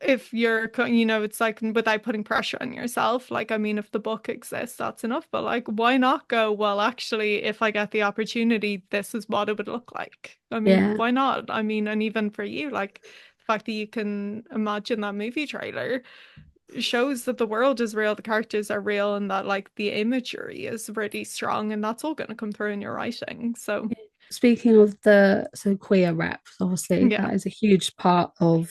if you're, it's like without putting pressure on yourself. Like, I mean, if the book exists, that's enough. But like, why not go, well, actually, if I get the opportunity, this is what it would look like. I mean, yeah, why not? I mean, and even for you, like the fact that you can imagine that movie trailer shows that the world is real, the characters are real, and that like the imagery is really strong, and that's all going to come through in your writing. So, speaking of the so queer reps, obviously yeah, that is a huge part of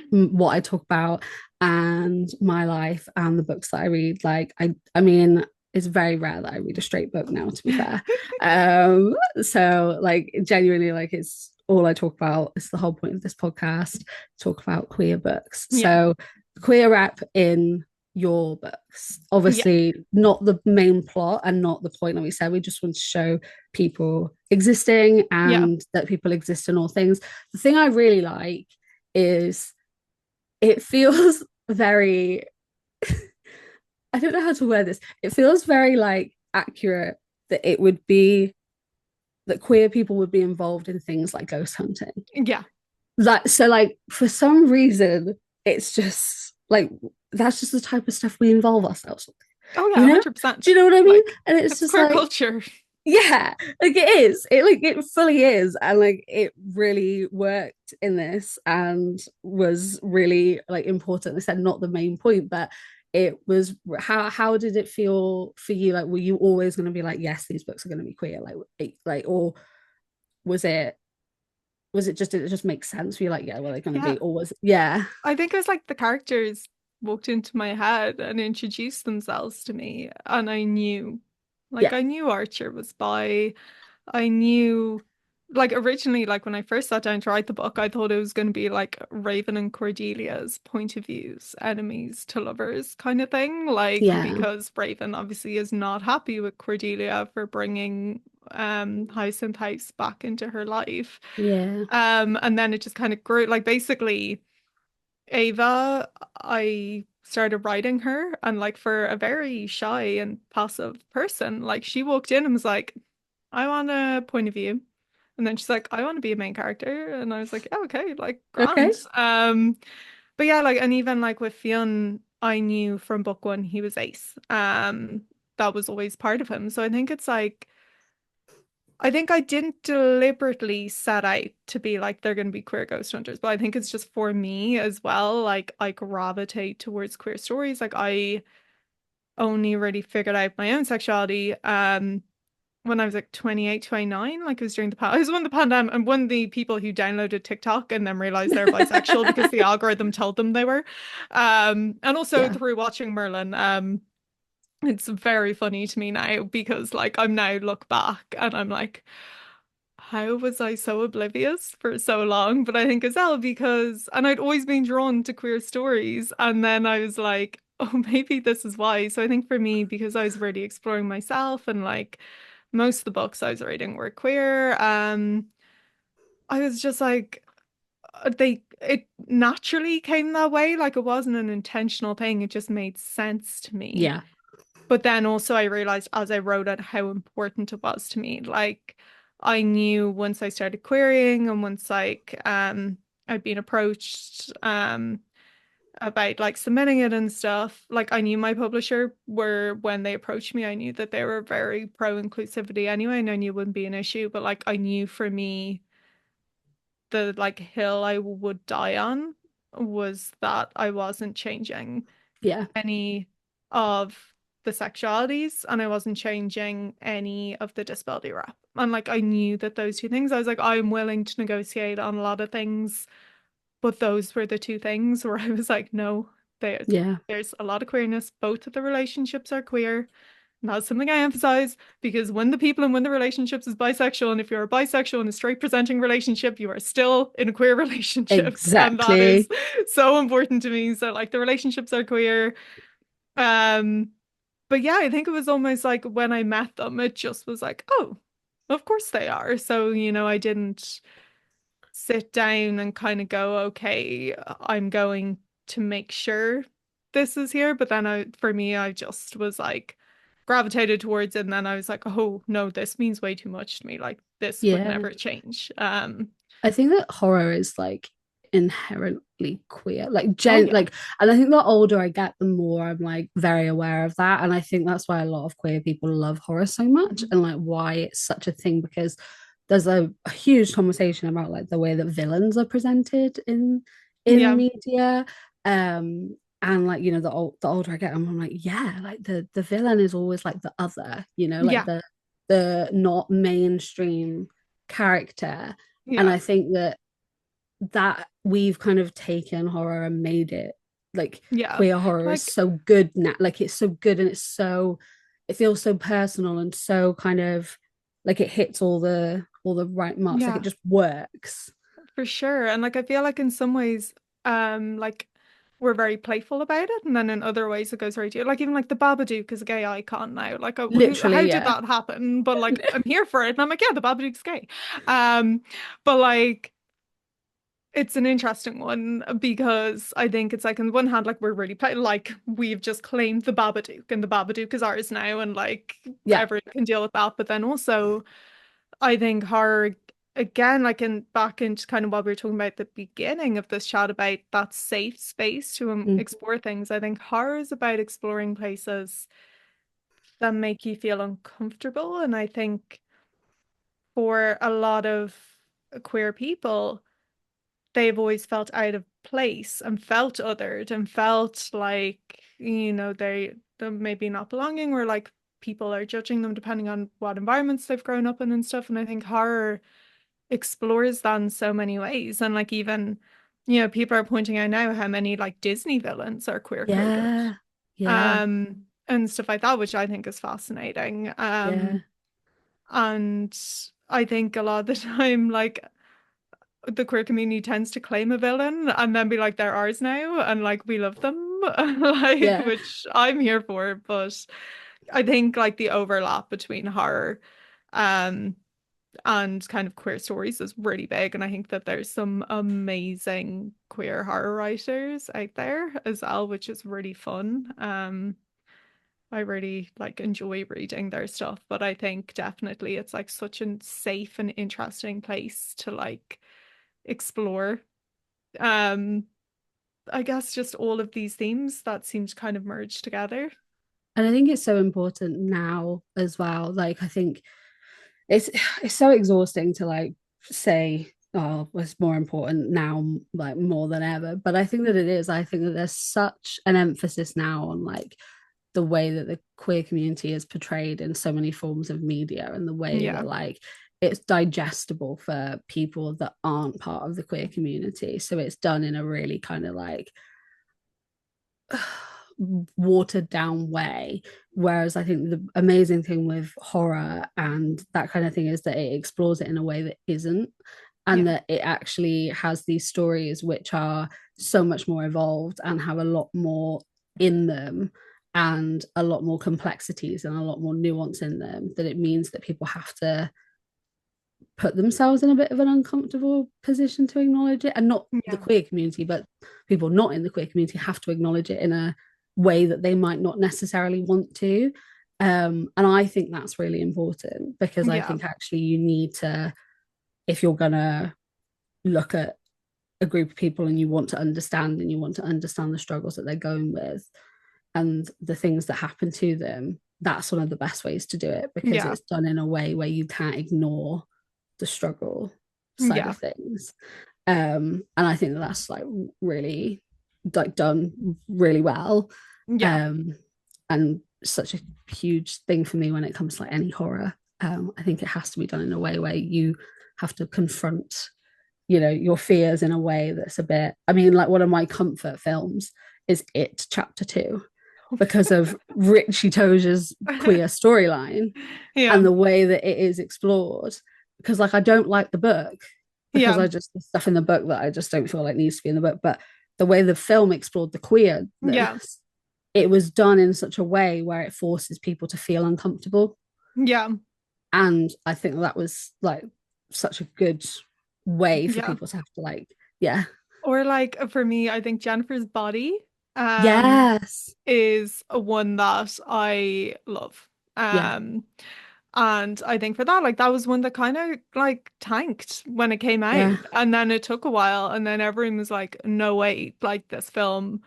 what I talk about and my life and the books that I read. Like I mean, it's very rare that I read a straight book now, to be fair. So like genuinely, like it's all I talk about. It's the whole point of this podcast, talk about queer books. yeah, So queer rep in your books, yeah, obviously not the main plot and not the point that we said. We just want to show people existing yeah, and that people exist in all things. The thing I really like is it feels very I don't know how to word this. It feels very like accurate that it would be that queer people would be involved in things like ghost hunting. yeah. Like so like for some reason it's just like that's just the type of stuff we involve ourselves with, Oh yeah, you know? Do 100%. you know what I mean? Like, And it's it's just queer like culture. yeah, like it is. It like it fully is, and like it really worked in this, and was really like important. They said not the main point, but it was how did it feel for you? Like, were you always going to be like, yes, these books are going to be queer, like, or was it just did it just make sense? Were you like, yeah, well, they're going to Yeah, be always, yeah, I think it was like the characters walked into my head and introduced themselves to me, and I knew, like, yeah, I knew Archer was bi. I knew, like, originally, like, when I first sat down to write the book, I thought it was going to be like Raven and Cordelia's point of views, enemies to lovers kind of thing. Like, yeah, because Raven obviously is not happy with Cordelia for bringing Hyacinth House back into her life. yeah, And then it just kind of grew. Like, basically, Ava, I started writing her, and like for a very shy and passive person, like she walked in and was like, I want a point of view. And then she's like, I want to be a main character. And I was like, oh, okay, like okay, grand. But yeah, like, and even like with Fionn, I knew from book one he was ace. That was always part of him. So I think it's like I think I didn't deliberately set out to be like they're going to be queer ghost hunters, but I think it's just for me as well. Like I gravitate towards queer stories. Like I only really figured out my own sexuality when I was like 28, 29. Like it was during I was one of the pandemic and one of the people who downloaded TikTok and then realized they're bisexual because the algorithm told them they were. And also yeah, through watching Merlin. It's very funny to me now because like I'm now look back and I'm like, how was I so oblivious for so long? But I think as well because, and I'd always been drawn to queer stories. And then I was like, oh, maybe this is why. So I think for me, because I was really exploring myself and like most of the books I was reading were queer, I was just like, it naturally came that way. Like it wasn't an intentional thing. It just made sense to me. Yeah. But then also I realized as I wrote it how important it was to me. Like I knew once I started querying and once like I'd been approached about like submitting it and stuff, like I knew my publisher were when they approached me, I knew that they were very pro inclusivity anyway, and I knew it wouldn't be an issue. But like I knew for me the like hill I would die on was that I wasn't changing Yeah. any of the sexualities and I wasn't changing any of the disability wrap. And like I knew that those two things, I was like, I'm willing to negotiate on a lot of things, but those were the two things where I was like, no, Yeah. there's a lot of queerness. Both of the relationships are queer. And that's something I emphasize because when the people and when the relationships is bisexual, and if you're a bisexual in a straight presenting relationship, you are still in a queer relationship. And that is Exactly. so important to me. So like the relationships are queer. Um, but yeah, I think it was almost like when I met them, it just was like, oh, of course they are. So, I didn't sit down and kind of go, okay, I'm going to make sure this is here. But then for me, I just was like gravitated towards it. And then I was like, oh no, this means way too much to me. Like this would Yeah. never change. I think that horror is like inherently queer. Oh yeah. And I think the older I get, the more I'm like very aware of that. And I think that's why a lot of queer people love horror so much Mhm. and like why it's such a thing because there's a huge conversation about like the way that villains are presented in Yeah. media. And like, the older I get, I'm like, yeah, like the villain is always like the other, like Yeah. the not mainstream character. And Yeah. I think that we've kind of taken horror and made it like Yeah. queer horror is Like, so good now. Like it's so good and it feels so personal and so kind of like it hits all the right marks. Like it yeah. just works. For sure. And like I feel like in some ways, like we're very playful about it, and then in other ways it goes very deep. Like even like the Babadook is a gay icon now. Like Literally, how did yeah. that happen? But like I'm here for it, and I'm like, yeah, the Babadook's gay. Um, but like it's an interesting one because I think it's like on the one hand, like we're really like we've just claimed the Babadook, and the Babadook is ours now, and like Yeah. everyone can deal with that. But then also I think horror again, like in back into kind of what we were talking about at the beginning of this chat about that safe space to Mm. explore things. I think horror is about exploring places that make you feel uncomfortable. And I think for a lot of queer people, they've always felt out of place and felt othered and felt like, they're maybe not belonging or like people are judging them depending on what environments they've grown up in and stuff. And I think horror explores that in so many ways. And like even, people are pointing out now how many like Disney villains are queer coded. Yeah. Yeah. And stuff like that, which I think is fascinating. Yeah. And I think a lot of the time, like the queer community tends to claim a villain and then be like, they're ours now, and like we love them, like Yeah. which I'm here for. But I think like the overlap between horror, um, and kind of queer stories is really big. And I think that there's some amazing queer horror writers out there as well, which is really fun. I really like enjoy reading their stuff, but I think definitely it's like such a safe and interesting place to like explore. Um, I guess just all of these themes that seem to kind of merge together. And I think it's so important now as well. Like I think it's it's so exhausting to like say oh it's more important now like more than ever, but I think that it is. I think that there's such an emphasis now on like the way that the queer community is portrayed in so many forms of media and the way Yeah, that like it's digestible for people that aren't part of the queer community, so it's done in a really kind of like watered down way. Whereas I think the amazing thing with horror and that kind of thing is that it explores it in a way that isn't, and yeah, that it actually has these stories which are so much more evolved and have a lot more in them and a lot more complexities and a lot more nuance in them, that it means that people have to put themselves in a bit of an uncomfortable position to acknowledge it. And not the Yeah. queer community, but people not in the queer community have to acknowledge it in a way that they might not necessarily want to. And I think that's really important, because I Yeah. think actually you need to, if you're gonna look at a group of people and you want to understand, and you want to understand the struggles that they're going with and the things that happen to them, that's one of the best ways to do it, because Yeah. it's done in a way where you can't ignore the struggle side Yeah. of things. And I think that that's like really like done really well. Yeah. um and such a huge thing for me when it comes to like any horror. I think it has to be done in a way where you have to confront, you know, your fears in a way that's a bit, I mean, like one of my comfort films is It Chapter 2, because of Richie Tozia's queer storyline Yeah. and the way that it is explored. Because like I don't like the book, because Yeah. I just, the stuff in the book that I just don't feel like needs to be in the book, but the way the film explored the Yeah. queerness, it was done in such a way where it forces people to feel uncomfortable. Yeah. And I think that was like such a good way for Yeah. people to have to like, yeah. Or like for me, I think Jennifer's Body Yes. is a one that I love. Yeah. Um and I think for that, like that was one that kind of like tanked when it came out. Yeah. And then it took a while and then everyone was like, no wait, like this film,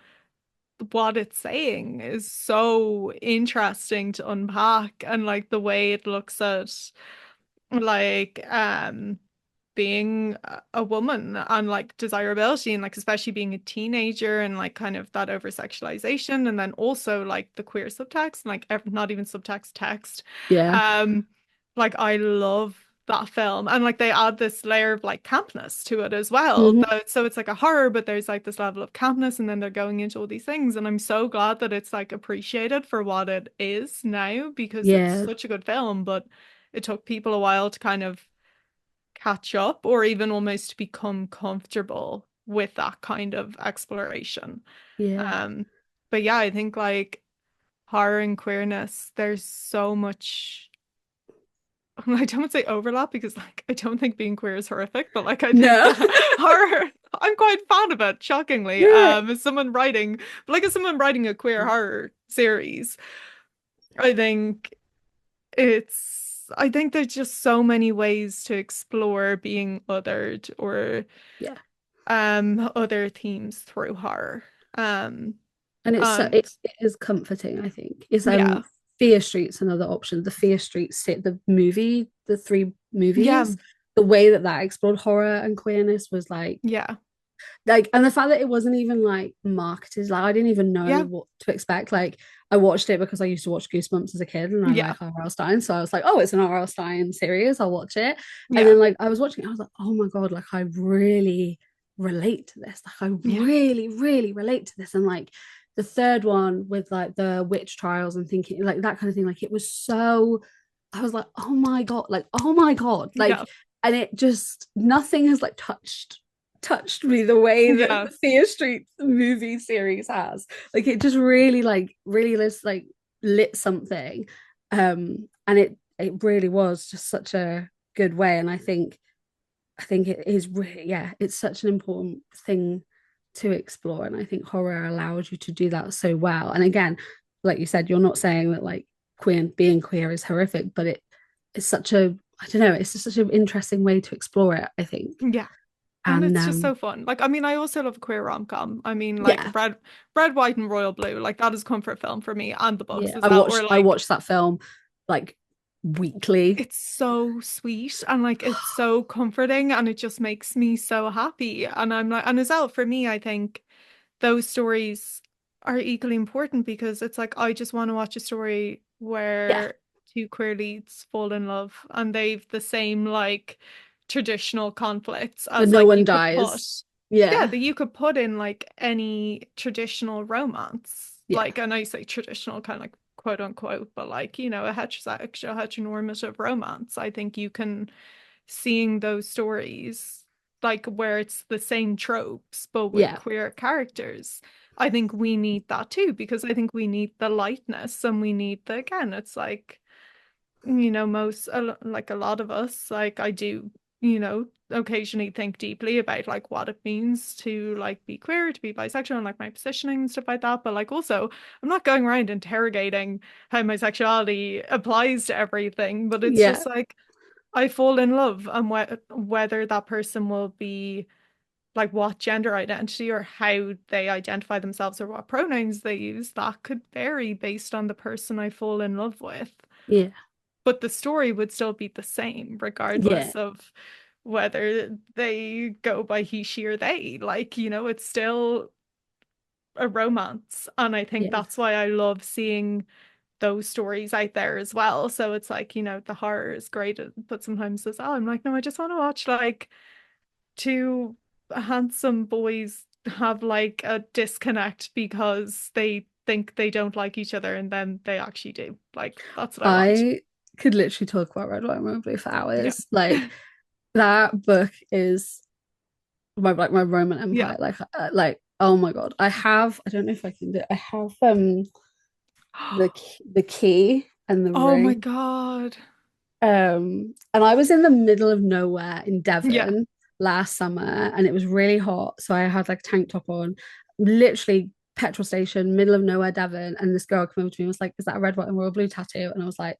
what it's saying is so interesting to unpack, and like the way it looks at like being a woman and like desirability, and like especially being a teenager and like kind of that over sexualization, and then also like the queer subtext and like not even subtext, text. Yeah. um like I love that film, and like they add this layer of like campness to it as well, Mm-hmm. so it's like a horror but there's like this level of campness, and then they're going into all these things, and I'm so glad that it's like appreciated for what it is now, because it's Yeah. such a good film, but it took people a while to kind of catch up or even almost become comfortable with that kind of exploration. Yeah. Um, but yeah, I think like horror and queerness, there's so much. I don't want to say overlap because like I don't think being queer is horrific, but like I think No. horror, I'm quite fond of it, shockingly. Yeah. As someone writing, like as someone writing a queer horror series, I think I think there's just so many ways to explore being othered or Yeah. other themes through horror. Um And it's so and it is comforting, I think. It's yeah. Fear Street's another option. The Fear Street sit the movie, the three Yeah. movies, the way that that explored horror and queerness was Yeah. like, and the fact that it wasn't even like marketed, like I didn't even know Yeah. what to expect. Like I watched it because I used to watch Goosebumps as a kid and I Yeah. like R.L. Stein, so I was like, oh, it's an R.L. Stein series, I'll watch it. And Yeah. then like I was watching it, I was like, oh my god, like I really relate to this, like I Yeah. really really relate to this. And like the third one with like the witch trials and thinking like that kind of thing, like it was so, I was like, oh my god, like oh my god, like, Yeah. and it just, nothing has like touched me the way that Yeah. the Fear Street movie series has. Like it just really really lit something. And it really was just such a good way. And I think it is really, yeah, it's such an important thing to explore. And I think horror allows you to do that so well. And again, like you said, you're not saying that like being queer is horrific, but it's such a, I don't know, it's just such an interesting way to explore it, I think. Yeah. And And it's just so fun. Like, I mean, I also love a queer rom-com. I mean, like yeah, Red, White, and Royal Blue. Like that is comfort film for me, and the books yeah, as well. Or I like watched that film like weekly. it's so sweet and like it's so comforting and it just makes me so happy. And I'm like, and as well for me, I think those stories are equally important because it's like I just want to watch a story Yeah, where two queer leads fall in love and they've the same like traditional conflicts that as no like one you could put. dies. Yeah, Yeah, that you could put in like any traditional romance. yeah, Like, and I say traditional kind of like quote unquote, but like, you know, a heterosexual, heteronormative romance. I think you can seeing those stories like where it's the same tropes but with yeah, queer characters. I think we need that too, because I think we need the lightness and we need the, again, it's like, like a lot of us, like I do, occasionally think deeply about like what it means to like be queer, to be bisexual, and like my positioning and stuff like that. But like also, I'm not going around interrogating how my sexuality applies to everything, but it's Yeah, just like I fall in love, and whether that person will be like what gender identity or how they identify themselves or what pronouns they use, that could vary based on the person I fall in love with. yeah, But the story would still be the same, yeah, regardless of whether they go by he, she, or they. Like, it's still a romance. And I think yeah. that's why I love seeing those stories out there as well. So it's like, the horror is great, but sometimes as well, I'm like, no, I just want to watch like two handsome boys have like a disconnect because they think they don't like each other and then they actually do. Like, that's what I want. I could literally talk about Red, White, and Blue for Yeah. hours. Like that book is my Roman Yeah. Empire. Like oh my god, I don't know if I can do it. I have the key and the Oh my ring. God. And I was in the middle of nowhere in Yeah. Devon last summer, and it was really hot. So I had like a tank top on, literally petrol station, middle of nowhere, Devon. And this girl came over to me and was like, "Is that a red, white, and royal blue tattoo?" And I was like,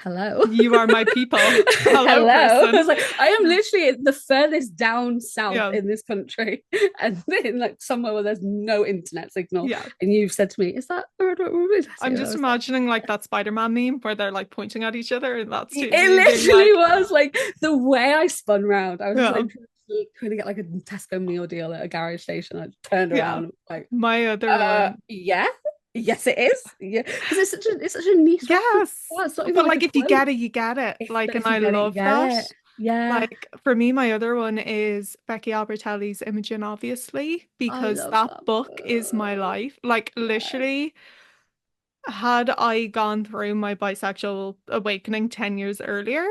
hello. You are my people. Hello, Hello. I person. was like, I am literally the furthest down south Yeah. in this country and in like somewhere where there's no internet signal. Yeah. And you've said to me, is that a red, white, blue I'm tattoo? And I just was like, imagining like that Spider-Man meme where they're like pointing at each other and that's it Susie being literally like, was like the way I spun round. I was just yeah, like trying to get like a Tesco meal deal at a garage station. I turned yeah. around like, My other one. yeah, yes, it is. Yeah, because it's such a niche reference. Yes. Yeah, it's not even But like like a if you quote. get it, you get it. Like, and If you I get it, you love get that. it. Yeah, Like for me, my other one is Becky Albertelli's Imogen, obviously, I because love that that book is my book. life. Like Yeah. literally, had I gone through my bisexual awakening 10 years earlier,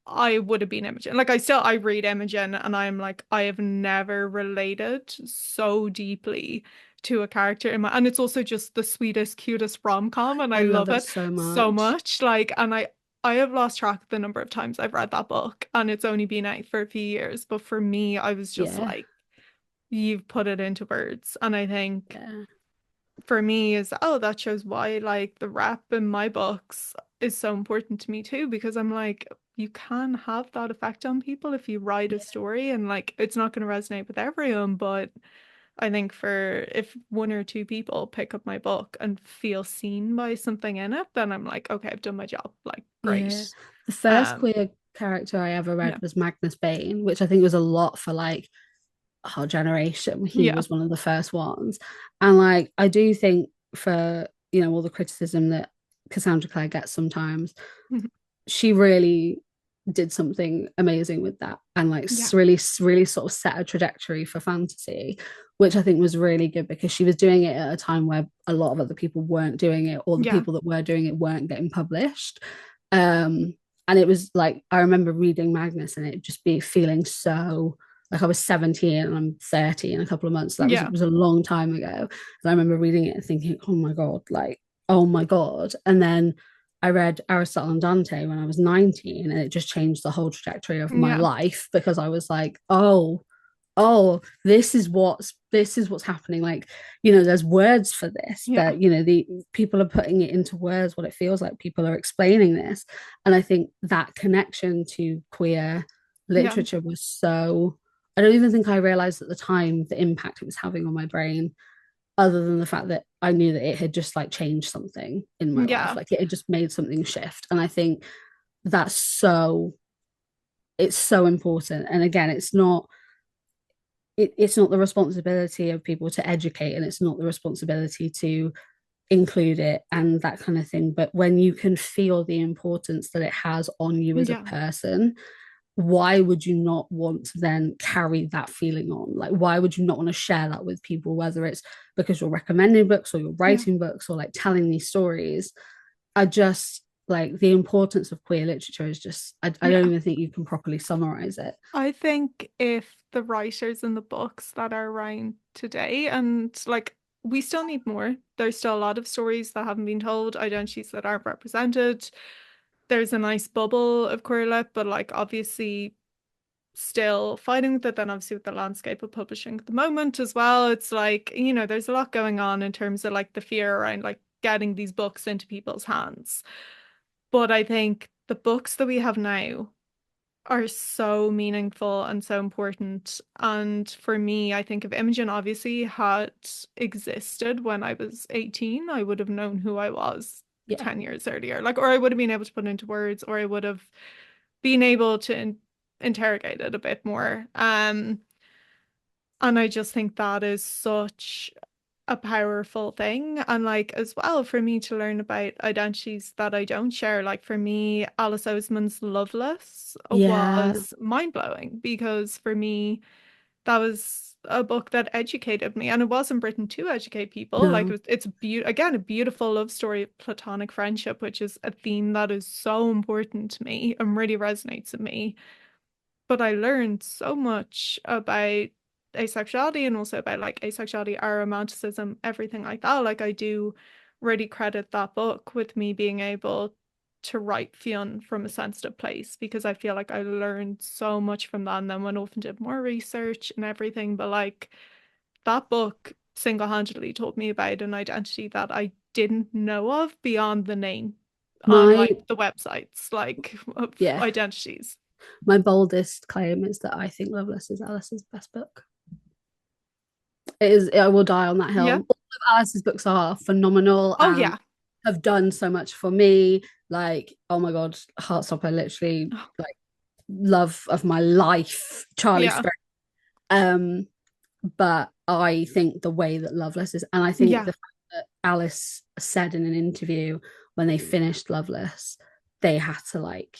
I would have been Imogen. Like I read Imogen and I'm like, I have never related so deeply to a character in my, and it's also just the sweetest, cutest rom-com and I I love love it it so so much. much. Like, and I have lost track of the number of times I've read that book and it's only been out for a few years. But for me, I was just Yeah. like, you've put it into words. And I think Yeah. for me is, oh, that shows why like the rap in my books is so important to me too, because I'm like, you can have that effect on people if you write a Yeah. story and like it's not going to resonate with everyone, but I think for if one or two people pick up my book and feel seen by something in it, then I'm like, okay, I've done my job. Like, Yeah. great. The first Um, queer character I ever read yeah. was Magnus Bane, which I think was a lot for like our generation. He Yeah. was one of the first ones. And like I do think for, all the criticism that Cassandra Clare gets sometimes, she really did something amazing with that and like Yeah. really really sort of set a trajectory for fantasy, which I think was really good because she was doing it at a time where a lot of other people weren't doing it, or the Yeah. people that were doing it weren't getting published. um and it was like I remember reading Magnus and it just be feeling so like I was 17 and I'm 30 in a couple of months, so that was Yeah. it was a long time ago, and I remember reading it and thinking, oh my god, like oh my god. And then I read Aristotle and Dante when I was 19, and it just changed the whole trajectory of my Yeah. life because I was like, oh, this is what's happening. Like, there's words for this, Yeah. that the people are putting it into words, what it feels like, people are explaining this. And I think that connection to queer Yeah. literature was so, I don't even think I realized at the time the impact it was having on my brain, other than the fact that I knew that it had just like changed something in my life. Yeah. Like it had just made something shift. And I think that's so, it's so important. And again, it's not the responsibility of people to educate, and it's not the responsibility to include it and that kind of thing. But when you can feel the importance that it has on you as a Yeah. person, why would you not want to then carry that feeling on? Like, why would you not want to share that with people, whether it's because you're recommending books or you're Yeah. writing books or like telling these stories? I just like the importance of queer literature is just, I don't Yeah. even think you can properly summarize it. I think if the writers and the books that are around today. And like, we still need more. There's still a lot of stories that haven't been told, identities that aren't represented. There's a nice bubble of queer lit, but like, obviously, still fighting with it. Then, obviously, with the landscape of publishing at the moment as well, it's like, there's a lot going on in terms of like the fear around like getting these books into people's hands. But I think the books that we have now are so meaningful and so important. And for me, I think if Imogen obviously had existed when I was 18, I would have known who I was Yeah. 10 years earlier. Like, or I would have been able to put it into words, or I would have been able to interrogate it a bit more. And I just think that is such a powerful thing. And like as well for me to learn about identities that I don't share. Like for me, Alice Oseman's Loveless Yeah. was mind-blowing because for me, that was a book that educated me. And it wasn't written to educate people. Like No. it's again a beautiful love story of platonic friendship, which is a theme that is so important to me and really resonates with me. But I learned so much about asexuality and also about like asexuality, aromanticism, everything like that. Like I do really credit that book with me being able to write Fionn from a sensitive place because I feel like I learned so much from that and then went off and did more research and everything. But like that book single-handedly taught me about an identity that I didn't know of beyond the name on My like the websites like of yeah, identities. my boldest claim is that I think Loveless is Alice's best book. It is. I will die on that hill. All Yeah. of Alice's books are phenomenal Oh and yeah. have done so much for me. Like, oh my god, Heartstopper, literally, like, love of my life, Charlie Yeah. Sparrow. Um, but I think the way that Loveless is, and I think Yeah. the fact that Alice said in an interview when they finished Loveless, they had to like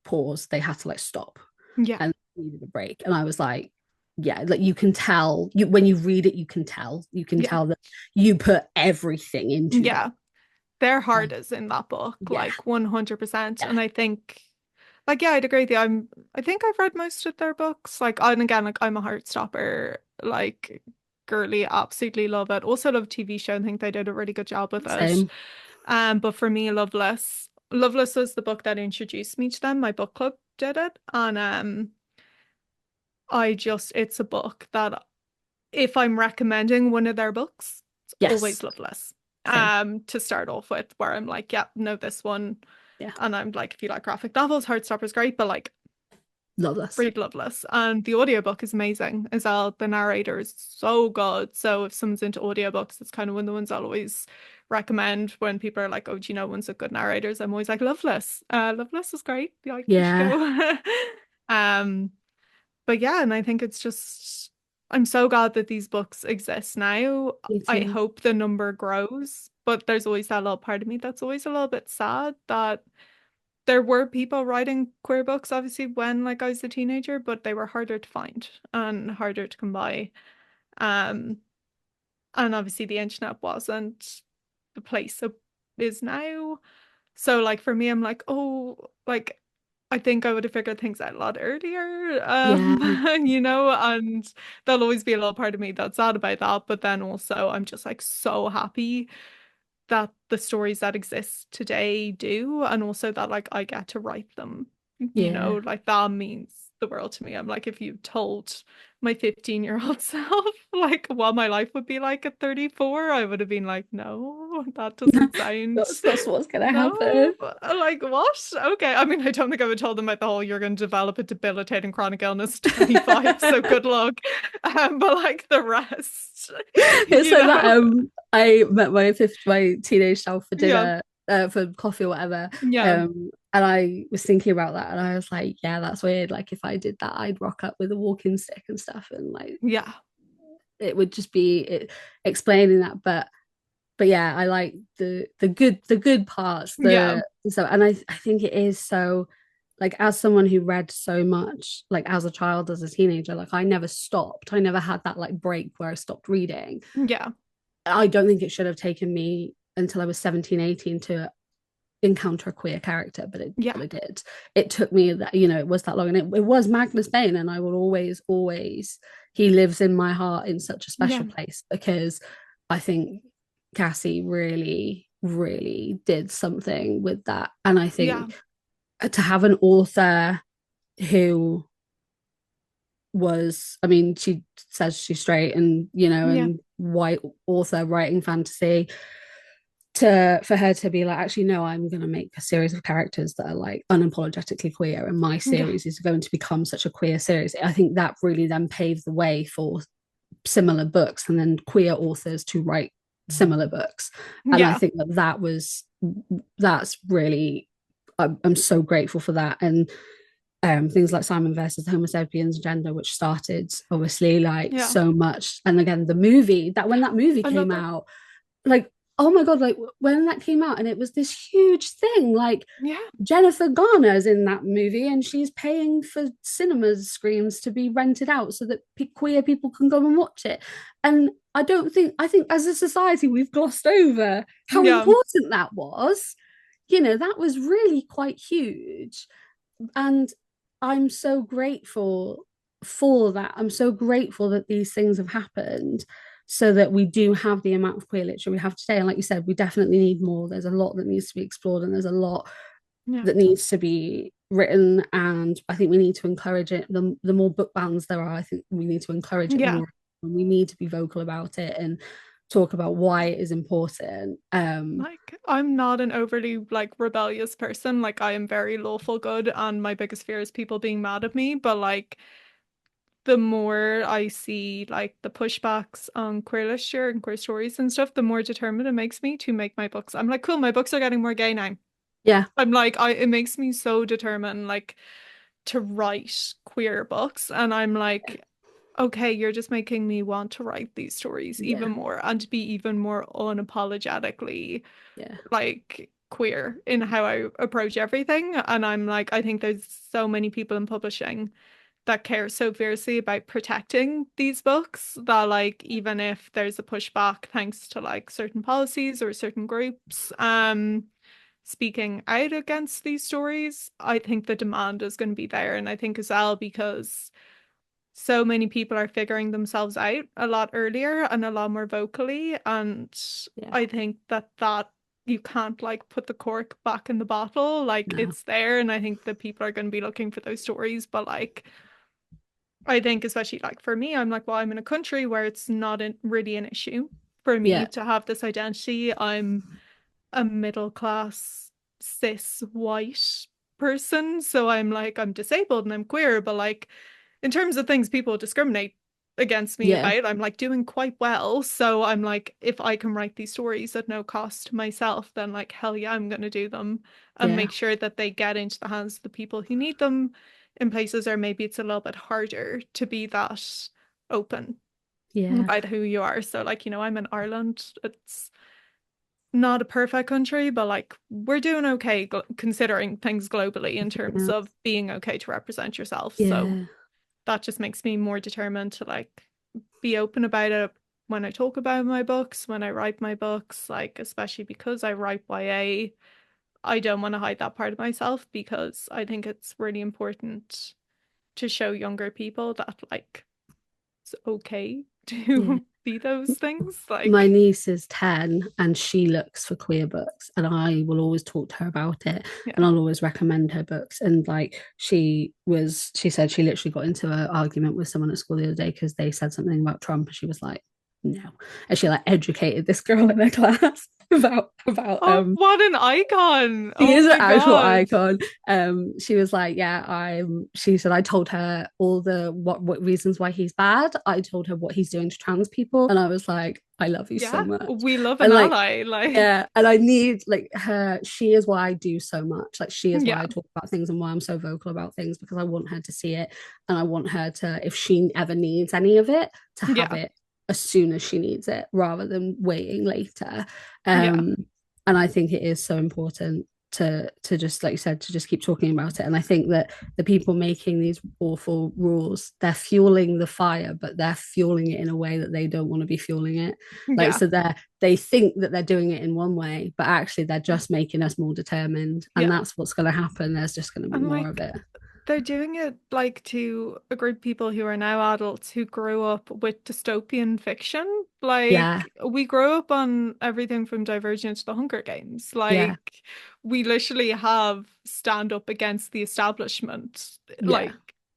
pause, they had to like stop Yeah. and needed a break. And I was like, yeah, like you can tell you when you read it, you can Yeah. tell that you put everything into that. Yeah. Their heart is in that book, Yeah, like 100%. yeah, And I think like yeah, I'd agree with you. I think I've read most of their books. Like and again, like I'm a Heartstopper, like girly, absolutely love it. Also love TV show and think they did a really good job with it. same. But for me, Loveless was the book that introduced me to them. My book club did it. And it's a book that if I'm recommending one of their books, it's Yes, always Loveless. same. To start off with, where I'm like, yeah, know this one. Yeah, And I'm like, if you like graphic novels, Heartstopper's great, but like Loveless. read Loveless. And the audiobook is amazing as well. The narrator is so good. So if someone's into audiobooks, it's kind of one of the ones I'll always recommend when people are like, oh, do you know ones with good narrators? I'm always like, Loveless. Loveless is great. Like you should Yeah, go. um but yeah, and I think it's just, I'm so glad that these books exist now. me I too. hope the number grows, but there's always that little part of me that's always a little bit sad that there were people writing queer books, obviously, when like I was a teenager, but they were harder to find and harder to come by. Um, and obviously the internet wasn't the place it is now. So like for me, I'm like, oh, like I think I would have figured things out a lot earlier. Yeah, And there'll always be a little part of me that's sad about that. But then also I'm just like so happy that the stories that exist today do, and also that like I get to write them. yeah, Like that means the world to me. I'm like, if you told my 15-year-old self like what my life would be like at 34, I would have been like, no, that doesn't sound that's not what's gonna no, happen. like what? Okay. I mean, I don't think I would tell them about the whole you're going to develop a debilitating chronic illness 25, so good luck. But like the rest, It's you like that. know? I met my teenage self for Yeah. dinner, for coffee or whatever. Yeah. And I was thinking about that, and I was like, yeah, that's weird. Like if I did that, I'd rock up with a walking stick and stuff, and like Yeah. it would just be explaining that. But yeah, I like the good parts. Yeah. And I think it is so, like, as someone who read so much, like as a child, as a teenager, like I never stopped. I never had that like break where I stopped reading. Yeah. I don't think it should have taken me until I was 17, 18 to encounter a queer character, Yeah. but I did. It took me that, it was that long, and it was Magnus Bane, and I will always he lives in my heart in such a Yeah. special place, because I think Cassie really, really did something with that. And I Yeah. think to have an author who was, I mean, she says she's straight, and Yeah. and white author writing fantasy, to for her to be like, actually no, I'm going to make a series of characters that are like unapologetically queer, and my Yeah. series is going to become such a queer series. I think that really then paved the way for similar books, and then queer authors to write similar books. And I Yeah. think that's really, I'm so grateful for that. And things like Simon versus Homo sapiens Gender, which started obviously like Yeah. so much. And again, the movie, that when that movie I love came that. out, like, oh my god, like when that came out and it was this huge thing, like Yeah. Jennifer Garner's in that movie, and she's paying for cinema screens to be rented out so that queer people can go and watch it. And I think as a society we've glossed over how Yeah. important that was. That was really quite huge. And I'm so grateful for that. I'm so grateful that these things have happened, so that we do have the amount of queer literature we have today. And like you said, we definitely need more. There's a lot that needs to be explored, and there's a lot Yeah. that needs to be written. And I think we need to encourage it. The more book bans there are, I think we need to encourage it Yeah. more. And we need to be vocal about it and talk about why it is important. Like, I'm not an overly like rebellious person. Like, I am very lawful good, and my biggest fear is people being mad at me. But like, the more I see like the pushbacks on queer literature and queer stories and stuff, the more determined it makes me to make my books. I'm like, cool, my books are getting more gay now. Yeah, I'm like, it makes me so determined, like, to write queer books. And I'm like, okay, you're just making me want to write these stories yeah, even more and to be even more unapologetically yeah, like queer in how I approach everything. And I'm like, I think there's so many people in publishing that care so fiercely about protecting these books that like even if there's a pushback thanks to like certain policies or certain groups speaking out against these stories, I think the demand is going to be there. And I think as well because so many people are figuring themselves out a lot earlier and a lot more vocally. And yeah. I think that you can't like put the cork back in the bottle. Like No, it's there. And I think that people are going to be looking for those stories. But like, I think especially like for me, I'm like, well, I'm in a country where it's not really an issue for me yeah, to have this identity. I'm a middle class cis white person. So I'm like, I'm disabled and I'm queer, but like in terms of things people discriminate against me yeah, about, I'm like doing quite well. So I'm like, if I can write these stories at no cost to myself, then like hell yeah, I'm gonna do them and yeah, make sure that they get into the hands of the people who need them in places where maybe it's a little bit harder to be that open yeah, about who you are. So like, I'm in Ireland. It's not a perfect country, but like we're doing okay considering things globally in terms yeah, of being okay to represent yourself. So yeah, that just makes me more determined to like be open about it when I talk about my books, when I write my books, like especially because I write YA, I don't want to hide that part of myself because I think it's really important to show younger people that like it's okay yeah. to be those things. My Like, niece is 10 and she looks for queer books, and I will always talk to her about it, and yeah, I'll always recommend her books. And like she said she literally got into an argument with someone at school the other day because they said something about Trump, and she was like, no. And she like educated this girl in her class about oh, what an icon. she Oh is an my actual God. icon. She was like, yeah, she said I told her all the what reasons why he's bad. I told her what he's doing to trans people. And I was like, I love you so Yeah, much. we love an And like, ally. Like, yeah, and I need like her, she is why I do so much. Like she is why yeah, I talk about things and why I'm so vocal about things, because I want her to see it, and I want her to, if she ever needs any of it, to have yeah, it as soon as she needs it rather than waiting later. yeah, Um and I think it is so important to just, like you said, to just keep talking about it. And I think that the people making these awful rules, they're fueling the fire, but they're fueling it in a way that they don't want to be fueling it. Like, Yeah. so they think that they're doing it in one way, but actually they're just making us more determined, and Yeah. that's what's going to happen. There's just going to be And more of like it. they're doing it like to a group of people who are now adults who grew up with dystopian fiction. Yeah, Like we grow up on everything from Divergent to the Hunger Games. yeah, Like we literally have stand up against the establishment, yeah, like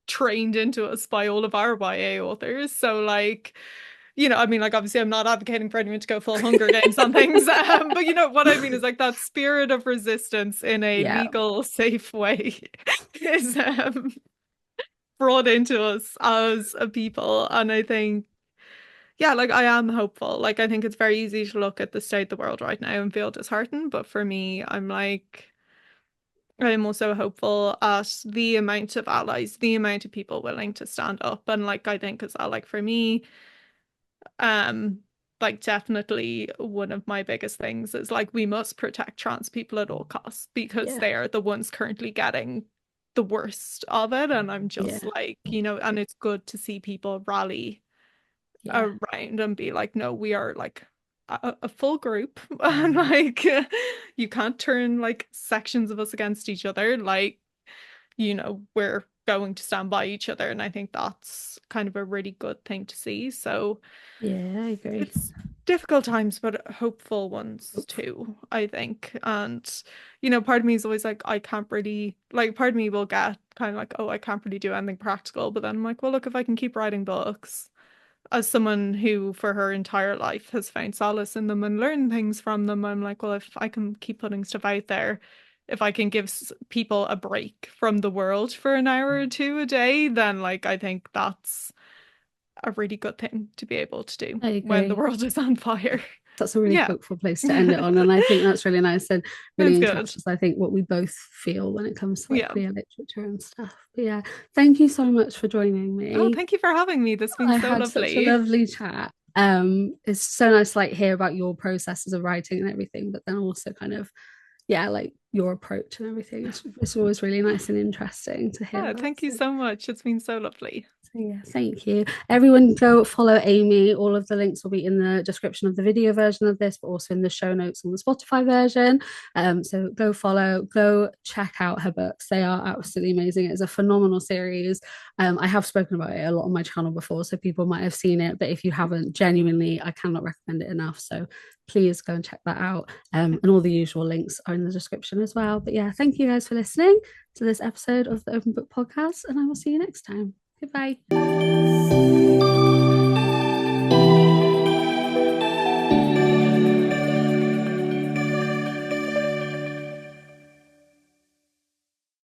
trained into us by all of our YA authors. So like I mean, like obviously I'm not advocating for anyone to go full Hunger Games on things, but what I mean is like that spirit of resistance in a yeah, legal, safe way is brought into us as a people. And I think, yeah, like I am hopeful. Like I think it's very easy to look at the state of the world right now and feel disheartened. But for me, I'm also hopeful at the amount of allies, the amount of people willing to stand up. And like I think as well, like for me, um, like definitely one of my biggest things is like we must protect trans people at all costs because yeah, they are the ones currently getting the worst of it. And I'm just yeah, like, and it's good to see people rally yeah, around and be like, no, we are like a full group. And like you can't turn like sections of us against each other. Like, we're going to stand by each other. And I think that's kind of a really good thing to see. So yeah, I agree. it's difficult times, but hopeful ones too, I think. And, part of me is always like, I can't really, like, part of me will get kind of like, oh, I can't really do anything practical. But then I'm like, well, look, if I can keep writing books, as someone who for her entire life has found solace in them and learned things from them, I'm like, well, if I can keep putting stuff out there, if I can give people a break from the world for an hour or two a day, then like I think that's a really good thing to be able to do I when the agree. world is on fire. That's a really Yeah. hopeful place to end it on. And I think that's really nice and really That's good. encapsulates, I think, what we both feel when it comes to like Yeah. queer literature and stuff. But yeah, thank you so much for joining Oh, me. thank you for having me. This has been I so had such a lovely. lovely chat. It's so nice to like hear about your processes of writing and everything, but then also kind of, yeah, like your approach and everything. It's always really nice and interesting to hear Yeah, about. thank you so much. It's been so lovely. So yeah, thank you. Everyone go follow Amy. All of the links will be in the description of the video version of this, but also in the show notes on the Spotify version. So go follow, go check out her books. They are absolutely amazing. It's a phenomenal series. I have spoken about it a lot on my channel before, so people might have seen it, but if you haven't, genuinely, I cannot recommend it enough. So please go and check that out. And all the usual links are in the description as well. But yeah, thank you guys for listening to this episode of the Open Book Podcast, and I will see you next time. Goodbye.